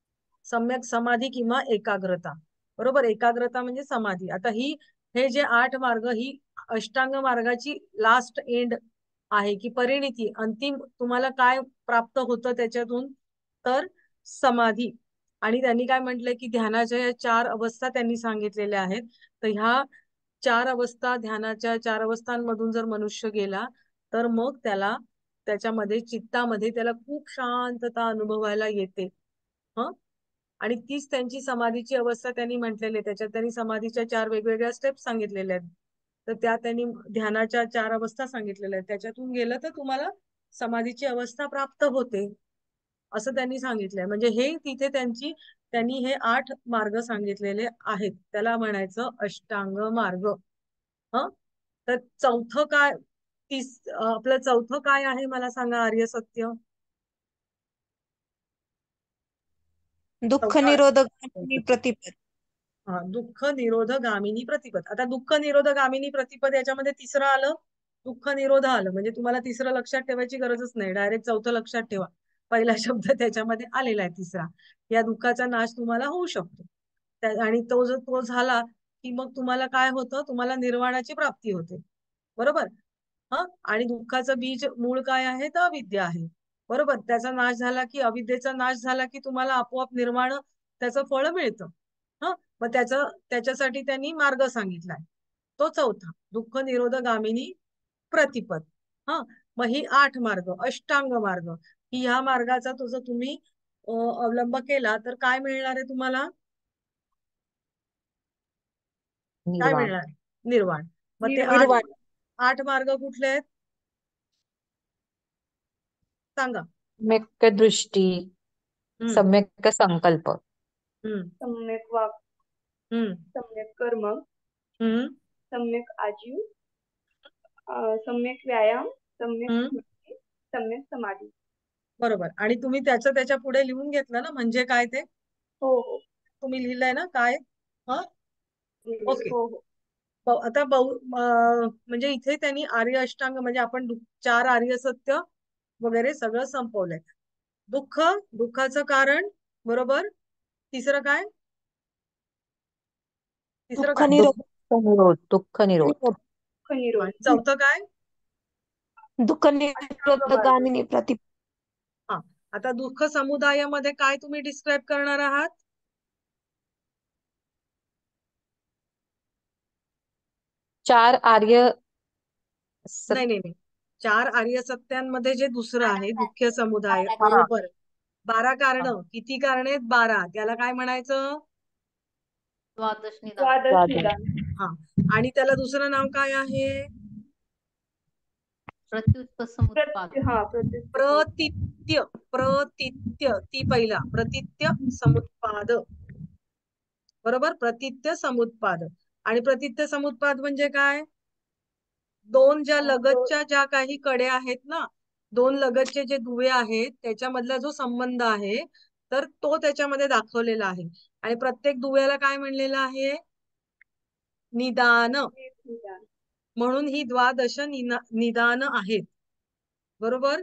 सम्यक समाधी किंवा एकाग्रता. बरोबर एकाग्रता म्हणजे समाधी. आता हे जे 8 मार्ग ही अष्टांग मार्गाची लास्ट एंड आहे की परिणिती अंतिम तुम्हाला काय प्राप्त होतं त्याच्यातून तर समाधी. आणि त्यांनी काय म्हटलंय की ध्यानाच्या या 4 अवस्था त्यांनी सांगितलेल्या आहेत. तर ह्या 4 अवस्था ध्यानाच्या 4 अवस्थांमधून जर मनुष्य गेला तर मग त्याच्यामध्ये चित्तामध्ये त्याला खूप शांतता अनुभवायला येते. आणि तीच त्यांची समाधीची अवस्था त्यांनी म्हटलेली आहे. त्याच्यात त्यांनी समाधीच्या 4 वेगवेगळ्या स्टेप्स सांगितलेल्या आहेत. तर त्या त्यांनी ध्यानाच्या 4 अवस्था सांगितलेल्या आहेत. त्याच्यातून गेलं तर तुम्हाला समाधीची अवस्था प्राप्त होते असं त्यांनी सांगितलंय. म्हणजे हे तिथे त्यांनी हे 8 मार्ग सांगितलेले आहेत. त्याला म्हणायचं अष्टांग मार्ग. तर चौथं काय आपलं चौथं काय आहे मला सांगा आर्य सत्य. दुःख चौथा निरोधक प्रतिपद. दुःख निरोध गामिनी प्रतिपद. आता दुःख निरोध गामिनी प्रतिपद याच्यामध्ये तिसरं आलं दुःख निरोध आलं म्हणजे तुम्हाला तिसरं लक्षात ठेवायची गरजच नाही. डायरेक्ट चौथं लक्षात ठेवा. पहिला शब्द त्याच्यामध्ये आलेला आहे तिसरा. या दुःखाचा नाश तुम्हाला होऊ शकतो. आणि तो झाला की मग तुम्हाला काय होतं तुम्हाला निर्वाणाची प्राप्ती होते. बरोबर. आणि दुःखाचं बीज मूळ काय आहे तर अविद्या आहे. बरोबर. त्याचा नाश झाला की अविद्येचा नाश झाला की तुम्हाला आपोआप निर्वाण त्याचं फळ मिळतं. मग त्याच्यासाठी त्यांनी मार्ग सांगितलाय तो चौथा दुःख निरोध गामिनी प्रतिपद. मग ही 8 मार्ग अष्टांग मार्ग ही ह्या मार्गाचा जर तुम्ही अवलंब केला तर काय मिळणार आहे तुम्हाला काय निर्वाण. मिळणार निर्वाण. मग ते निर्वाण. 8 मार्ग कुठले आहेत सांगा. सम्यक दृष्टी, हम्म सम्यक संकल्प, हम्म सम्यक वाक, हम्म सम्यक कर्म, हम्म सम्यक आजीव, सम्यक व्यायाम, सम्यक हम्म स्मृती, सम्यक समाधी. बरोबर. आणि तुम्ही त्याच्या पुढे लिहून घेतलं ना म्हणजे काय ते हो हो तुम्ही लिहिलंय ना काय. ओके. हो हो. आता म्हणजे इथे त्यांनी आर्य अष्टांग म्हणजे आपण 4 आर्य सत्य वगैरे सगळं संपवलंय. दुःखाचं कारण बरोबर. तिसरं काय दुःख काय निरोध. दुःख निरोध. दुःख निरोध. आणि चौथं काय दुःख अष्टांग निरोध मार्ग. गामिनी प्रतिपद. आता दुःख समुदायामध्ये काय तुम्ही डिस्क्राईब करणार आहात 4 आर्य नाही नाही नाही 4 आर्य सत्यांमध्ये जे दुसरं आहे दुःख समुदाय 12 कारण. बरोबर. 12 कारण किती कारण आहेत 12 त्याला काय म्हणायचं द्वादश निदान. द्वादश निदान. आणि त्याला दुसरं नाव काय आहे प्रत्युत्तर समुत्पाद. प्रतित्य. ती पहिला प्रतित्य समुत्पाद. बरोबर. प्रतित्य समुत्पाद. आणि प्रतित्य समुत्पाद म्हणजे काय 2 ज्या लगतच्या ज्या काही कड्या आहेत ना 2 लगतचे जे दुवे आहेत त्याच्यामधला जो संबंध आहे तर तो त्याच्यामध्ये दाखवलेला आहे. आणि प्रत्येक दुव्याला काय म्हणलेलं आहे निदान. म्हणून ही द्वादश निदान आहेत. बरोबर.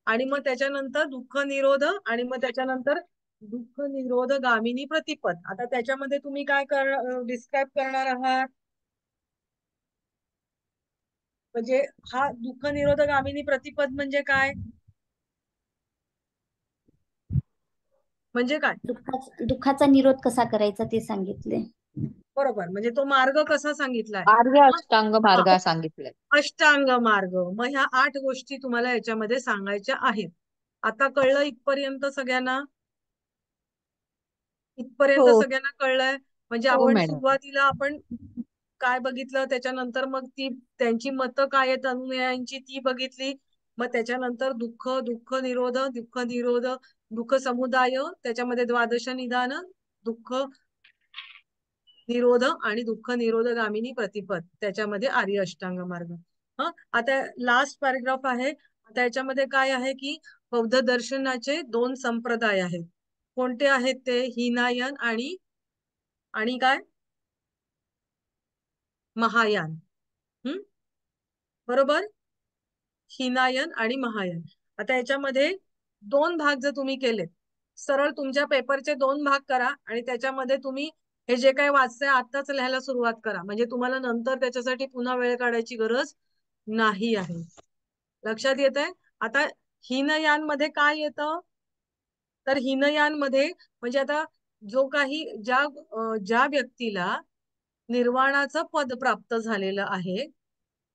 आणि मग त्याच्यानंतर दुःख निरोध आणि मग त्याच्यानंतर दुःख निरोध गामिनी प्रतिपद. आता त्याच्यामध्ये तुम्ही काय डिस्क्राईब करणार आहात म्हणजे हा दुःख निरोध गामिनी प्रतिपद म्हणजे काय म्हणजे काय दुःखाचा निरोध कसा करायचा ते सांगितले. बरोबर, म्हणजे तो मार्ग कसा सांगितलाय? आर्य अष्टांग मार्ग हा, सांगितलाय. अष्टांग मार्ग. मग ह्या 8 गोष्टी तुम्हाला याच्यामध्ये सांगायच्या आहेत. आता कळलं इथपर्यंत सगळ्यांना? इथपर्यंत हो सगळ्यांना कळलंय? म्हणजे हो आपण मॅडम. सुरुवातीला आपण काय बघितलं, त्याच्यानंतर मग ती त्यांची मतं काय आहेत अनुयायांची ती बघितली. मग त्याच्यानंतर दुःख, दुःख निरोध, दुःख निरोध, दुःख समुदाय, त्याच्यामध्ये द्वादश निदान, दुःख निरोध आणि दुःख निरोधगामिनी प्रतिपद, त्याच्यामध्ये आर्य अष्टांग मार्ग. हा, आता लास्ट पॅराग्राफ आहे. आता याच्यामध्ये काय आहे की बौद्ध दर्शनाचे 2 संप्रदाय आहेत. कोणते आहेत ते? हिनायन आणि आणि काय? महायान. बरोबर, हिनायन आणि महायान. आता याच्यामध्ये 2 भाग जर तुम्ही केले, सरळ तुमच्या पेपरचे 2 भाग करा आणि त्याच्यामध्ये तुम्ही हे जे काही वाचतंय आताच लिहायला सुरुवात करा, म्हणजे तुम्हाला नंतर त्याच्यासाठी पुन्हा वेळ काढायची गरज नाही आहे. लक्षात येत आहे? आता हिनयान मध्ये काय येतं? तर हिनयान मध्ये म्हणजे आता जो काही ज्या व्यक्तीला निर्वाणाचं पद प्राप्त झालेलं आहे,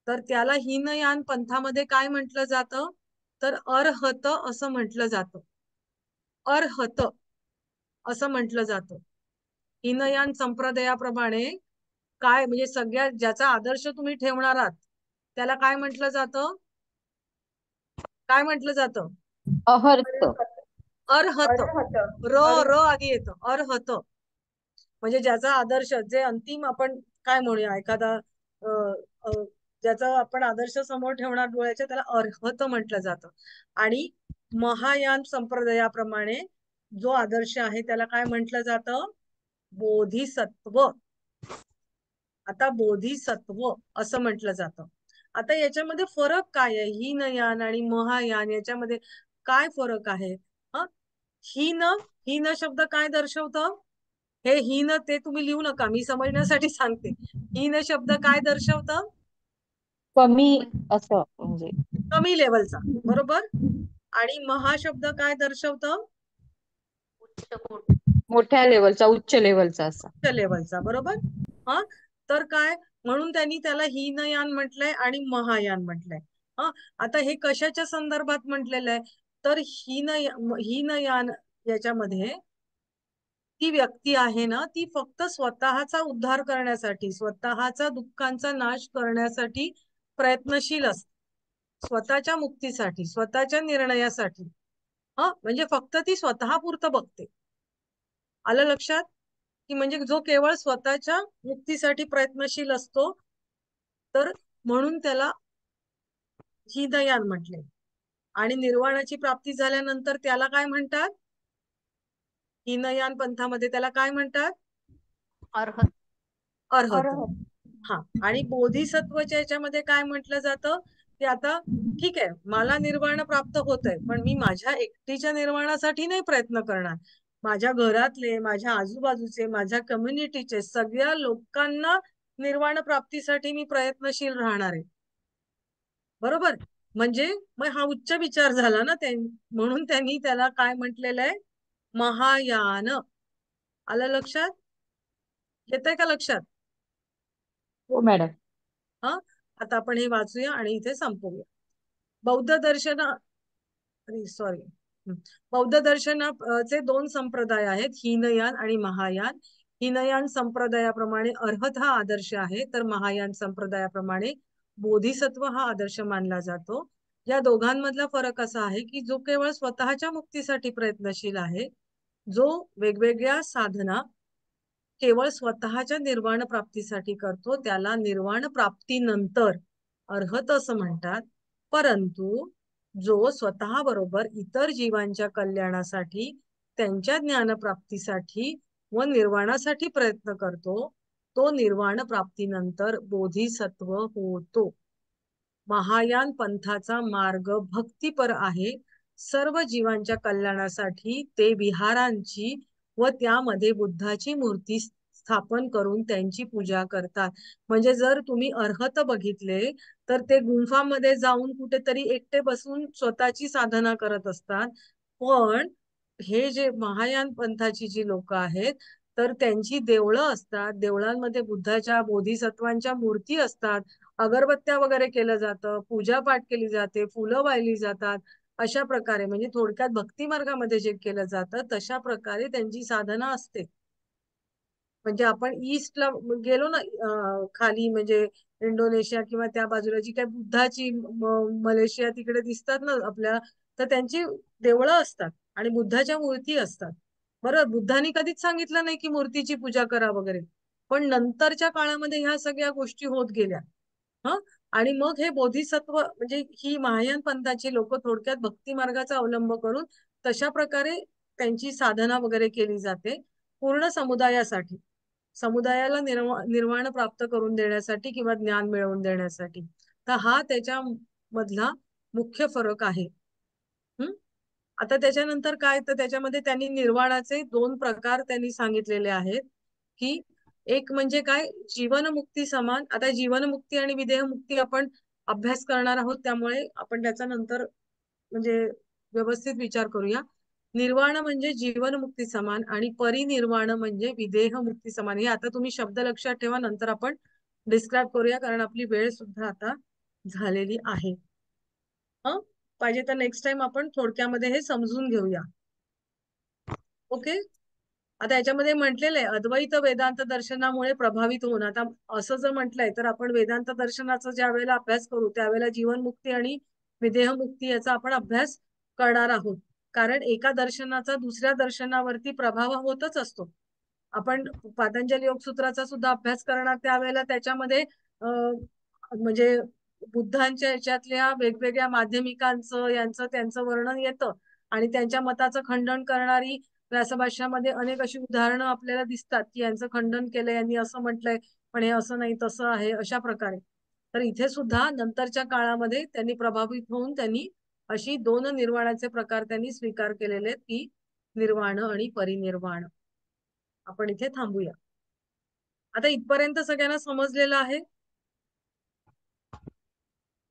तर त्याला हिनयान पंथामध्ये काय म्हटलं जातं? तर अर्हत असं म्हटलं जातं. अर्हत असं म्हटलं जातं. हिनयान संप्रदायाप्रमाणे काय म्हणजे सगळ्यात ज्याचा आदर्श तुम्ही ठेवणार आहात त्याला काय म्हटलं जातं? काय म्हटलं जातं? अहर्त. अर्हत. र र आधी येतं. अर्हत म्हणजे ज्याचा आदर्श, जे अंतिम आपण काय म्हणूया, एखादा अ, अ, ज्याचा आपण आदर्श समोर ठेवणार डोळ्याच्या, त्याला अर्हत म्हटलं जातं. आणि महायान संप्रदायाप्रमाणे जो आदर्श आहे त्याला काय म्हटलं जातं? बोधिसत्व. आता बोधिसत्व असं म्हटलं जातं. आता याच्यामध्ये फरक काय आहे? हिनयान आणि महायान याच्यामध्ये काय फरक आहे? हिन हिन शब्द काय दर्शवतं? हे हिन ते तुम्ही लिहू नका, मी समजण्यासाठी सांगते. हिन शब्द काय दर्शवतं? कमी असं म्हणजे कमी लेवलचा. बरोबर. आणि महाशब्द काय दर्शवतं? उच्च कोटी. मोठ्या लेवलचा, उच्च लेवलचा असा. उच्च लेवलचा. बरोबर. हा, तर काय म्हणून त्यांनी त्याला हिनयान म्हटलंय आणि महायान म्हटलंय. आता हे कशाच्या संदर्भात म्हटलेलं आहे? तर हिनयान याच्यामध्ये ती व्यक्ती आहे ना, ती फक्त स्वतःचा उद्धार करण्यासाठी, स्वतःचा दुःखांचा नाश करण्यासाठी प्रयत्नशील असते. स्वतःच्या मुक्तीसाठी, स्वतःच्या निर्णयासाठी. म्हणजे फक्त ती स्वतःपुरतं बघते. आलं लक्षात? की म्हणजे जो केवळ स्वतःच्या मुक्तीसाठी प्रयत्नशील असतो, तर म्हणून त्याला हिनयान म्हटले. आणि निर्वाणाची प्राप्ती झाल्यानंतर त्याला काय म्हणतात? हिनयान पंथामध्ये त्याला काय म्हणतात? अर्हत. अर्हत. हा, आणि बोधिसत्वच्या याच्यामध्ये काय म्हटलं जातं? की आता ठीक आहे, मला निर्वाण प्राप्त होत आहे, पण मी माझ्या एकटीच्या निर्वाणासाठी नाही प्रयत्न करणार. माझ्या घरातले, माझ्या आजूबाजूचे, माझ्या कम्युनिटीचे सगळ्या लोकांना निर्वाण प्राप्तीसाठी मी प्रयत्नशील राहणार आहे. बरोबर. म्हणजे मग हा उच्च विचार झाला ना, म्हणून त्यांनी त्याला काय म्हटलेलं आहे? महायान. आलं लक्षात? येतंय का लक्षात? हो मॅडम. आता आपण हे वाचूया आणि इथे संपवूया. बौद्ध दर्शन, सॉरी, बौद्ध दर्शनाचे 2 संप्रदाय आहेत, हिनयान आणि महायान. हिनयान संप्रदायाप्रमाणे अर्हत हा आदर्श आहे, तर महायान संप्रदायाप्रमाणे बोधिसत्व हा आदर्श मानला जातो. या दोघांमधला फरक असा आहे की जो केवळ स्वतःच्या मुक्तीसाठी प्रयत्नशील आहे, जो वेगवेगळ्या साधना केवळ स्वतःच्या निर्वाण प्राप्तीसाठी करतो, त्याला निर्वाण प्राप्तीनंतर अर्हत असं म्हणतात. परंतु जो स्वतः बरोबर इतर जीवांच्या कल्याणासाठी, त्यांच्या ज्ञानप्राप्तीसाठी व निर्वाणासाठी प्रयत्न करतो, तो निर्वाण प्राप्तीनंतर बोधिसत्व होतो. महायान पंथाचा मार्ग भक्तीपर आहे. सर्व जीवांच्या कल्याणासाठी ते विहारांची व त्यामध्ये बुद्धाची मूर्ती स्थापन करून त्यांची पूजा करतात. म्हणजे जर तुम्ही अर्हत बघितले, तर ते गुंफामध्ये जाऊन कुठेतरी एकटे बसून स्वतःची साधना करत असतात. पण हे जे महायान पंथाची जी लोक आहेत, तर त्यांची देवळं असतात, देवळांमध्ये बुद्धाच्या बोधिसत्वांच्या मूर्ती असतात, अगरबत्त्या वगैरे केलं जातं, पूजापाठ केली जाते, फुलं वाहिली जातात. अशा प्रकारे म्हणजे थोडक्यात भक्ती मार्गामध्ये जे केलं जातं तशा प्रकारे त्यांची साधना असते. म्हणजे आपण ईस्टला गेलो ना, खाली म्हणजे इंडोनेशिया किंवा त्या बाजूला जी काही बुद्धाची मलेशिया तिकडे दिसतात ना आपल्या, तर त्यांची देवळं असतात आणि बुद्धाच्या मूर्ती असतात. बरं, बुद्धांनी कधीच सांगितलं नाही की मूर्तीची पूजा करा वगैरे, पण नंतरच्या काळामध्ये ह्या सगळ्या गोष्टी होत गेल्या. हा, आणि मग हे बोधिसत्व म्हणजे ही महायान पंथाची लोक थोडक्यात भक्ती मार्गाचा अवलंब करून तशा प्रकारे त्यांची साधना वगैरे केली जाते पूर्ण समुदायासाठी, समुदायाला निर्वाण प्राप्त करून देण्यासाठी किंवा ज्ञान मिळवून देण्यासाठी. तर हा त्याच्या मधला मुख्य फरक आहे. आता त्याच्यानंतर काय, तर त्याच्यामध्ये त्यांनी निर्वाणाचे 2 प्रकार त्यांनी सांगितलेले आहेत की एक म्हणजे काय, जीवनमुक्ती समान. आता जीवनमुक्ती आणि विदेहमुक्ती आपण अभ्यास करणार आहोत, त्यामुळे आपण त्याचा नंतर म्हणजे व्यवस्थित विचार करूया. निर्वाण म्हणजे जीवनमुक्ती समान आणि परिनिर्वाण म्हणजे विदेहमुक्ती समान. हे आता तुम्ही शब्द लक्षात ठेवा, नंतर आपण डिस्क्राईब करूया, कारण आपली वेळ सुद्धा आता झालेली आहे. पाहिजे तर नेक्स्ट टाइम आपण थोडक्यामध्ये हे समजून घेऊया. ओके. आता याच्यामध्ये म्हटलेलं आहे अद्वैत वेदांत दर्शनामुळे प्रभावित होऊन. आता असं जर म्हटलंय तर आपण वेदांत दर्शनाचा ज्या वेळेला अभ्यास करू त्यावेळेला जीवनमुक्ती आणि विदेहमुक्ती याचा आपण अभ्यास करणार आहोत, कारण एका दर्शनाचा दुसऱ्या दर्शनावरती प्रभाव होतच असतो. आपण पातंजली योगसूत्राचा सुद्धा अभ्यास करणार त्यावेळेला त्याच्यामध्ये म्हणजे बुद्धांच्या याच्यातल्या वेगवेगळ्या माध्यमिकांचं यांचं त्यांचं वर्णन येतं आणि त्यांच्या मताचं खंडन करणारी व्यासभाष्यामध्ये अनेक अशी उदाहरणं आपल्याला दिसतात की यांचं खंडन केलंय, यांनी असं म्हटलंय, पण हे असं नाही तसं आहे, अशा प्रकारे. तर इथे सुद्धा नंतरच्या काळामध्ये त्यांनी प्रभावित होऊन त्यांनी अशी 2 निर्वाणाचे प्रकार त्यांनी स्वीकार केलेले आहेत, की निर्वाण आणि परिनिर्वाण. आपण इथे थांबूया. आता इथपर्यंत सगळ्यांना समजलेलं आहे?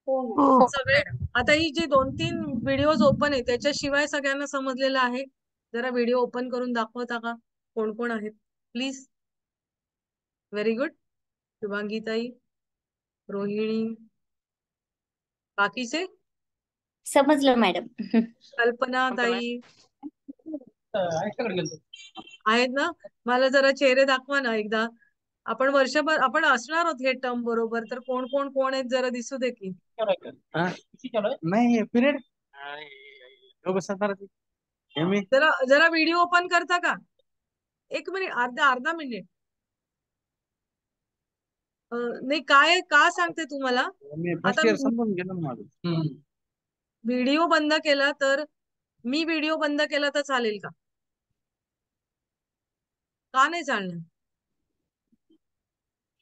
हो सगळे. आता ही जी 2-3 व्हिडिओज ओपन आहे त्याच्याशिवाय सगळ्यांना समजलेलं आहे? जरा व्हिडिओ ओपन करून दाखवता का, कोण कोण आहेत प्लीज? Very good. शुभांगी ताई, रोहिणी, बाकीचे? समजलं मॅडम. कल्पना ताई आहेत ना? मला जरा चेहरे दाखवा ना एकदा. आपण वर्षभर आपण असणार आहोत हे टर्म बरोबर, तर कोण कोण कोण आहेत जरा दिसू दे की. नाही पिरियड जरा जरा व्हिडिओ ओपन करता का? 1 मिनिट, अर्धा मिनिट. नाही, काय का सांगते तुम्हाला, मी आता फर्स्ट इयर समजून गेलो ना माझं. व्हिडिओ बंद केला तर, मी व्हिडिओ बंद केला तर चालेल का? का नाही चालणार?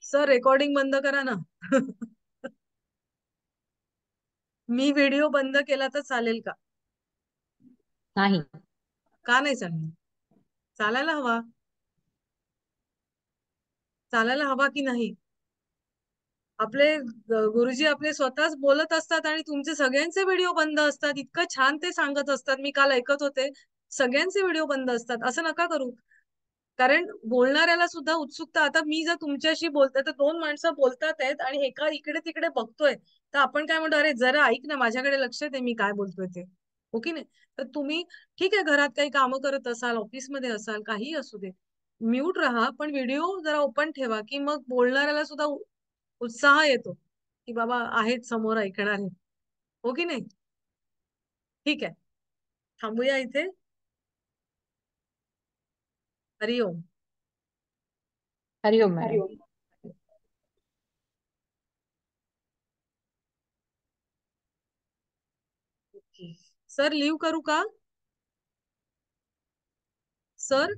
सर रेकॉर्डिंग बंद करा ना. मी व्हिडिओ बंद केला तर चालेल का? नाही. का नाही चालणार? चालायला हवा. चालायला हवा की नाही? आपले गुरुजी आपले स्वतःच बोलत असतात आणि तुमचे सगळ्यांचे व्हिडिओ बंद असतात. इतकं छान ते सांगत असतात, मी काल ऐकत होते. सगळ्यांचे व्हिडिओ बंद असतात. असं नका करू, कारण बोलणाऱ्याला सुद्धा उत्सुकता. आता मी जर तुमच्याशी बोलते तर 2 माणसं बोलतात आहेत आणि एका इकडे तिकडे बघतोय, तर आपण काय म्हणतो, अरे जरा ऐक ना, माझ्याकडे लक्ष दे, मी काय बोलतोय ते. हो की नाही? तर तुम्ही ठीक आहे, घरात काही कामं करत असाल, ऑफिसमध्ये असाल, काहीही असू दे, म्यूट राहा, पण व्हिडिओ जरा ओपन ठेवा, की मग बोलणाऱ्याला सुद्धा उत्साह येतो की बाबा आहेत समोर ऐकणारे. हो की नाही? ठीक आहे, थांबूया इथे. हरिओम. हरिओम मॅडम. सर लिव्ह करू का? सर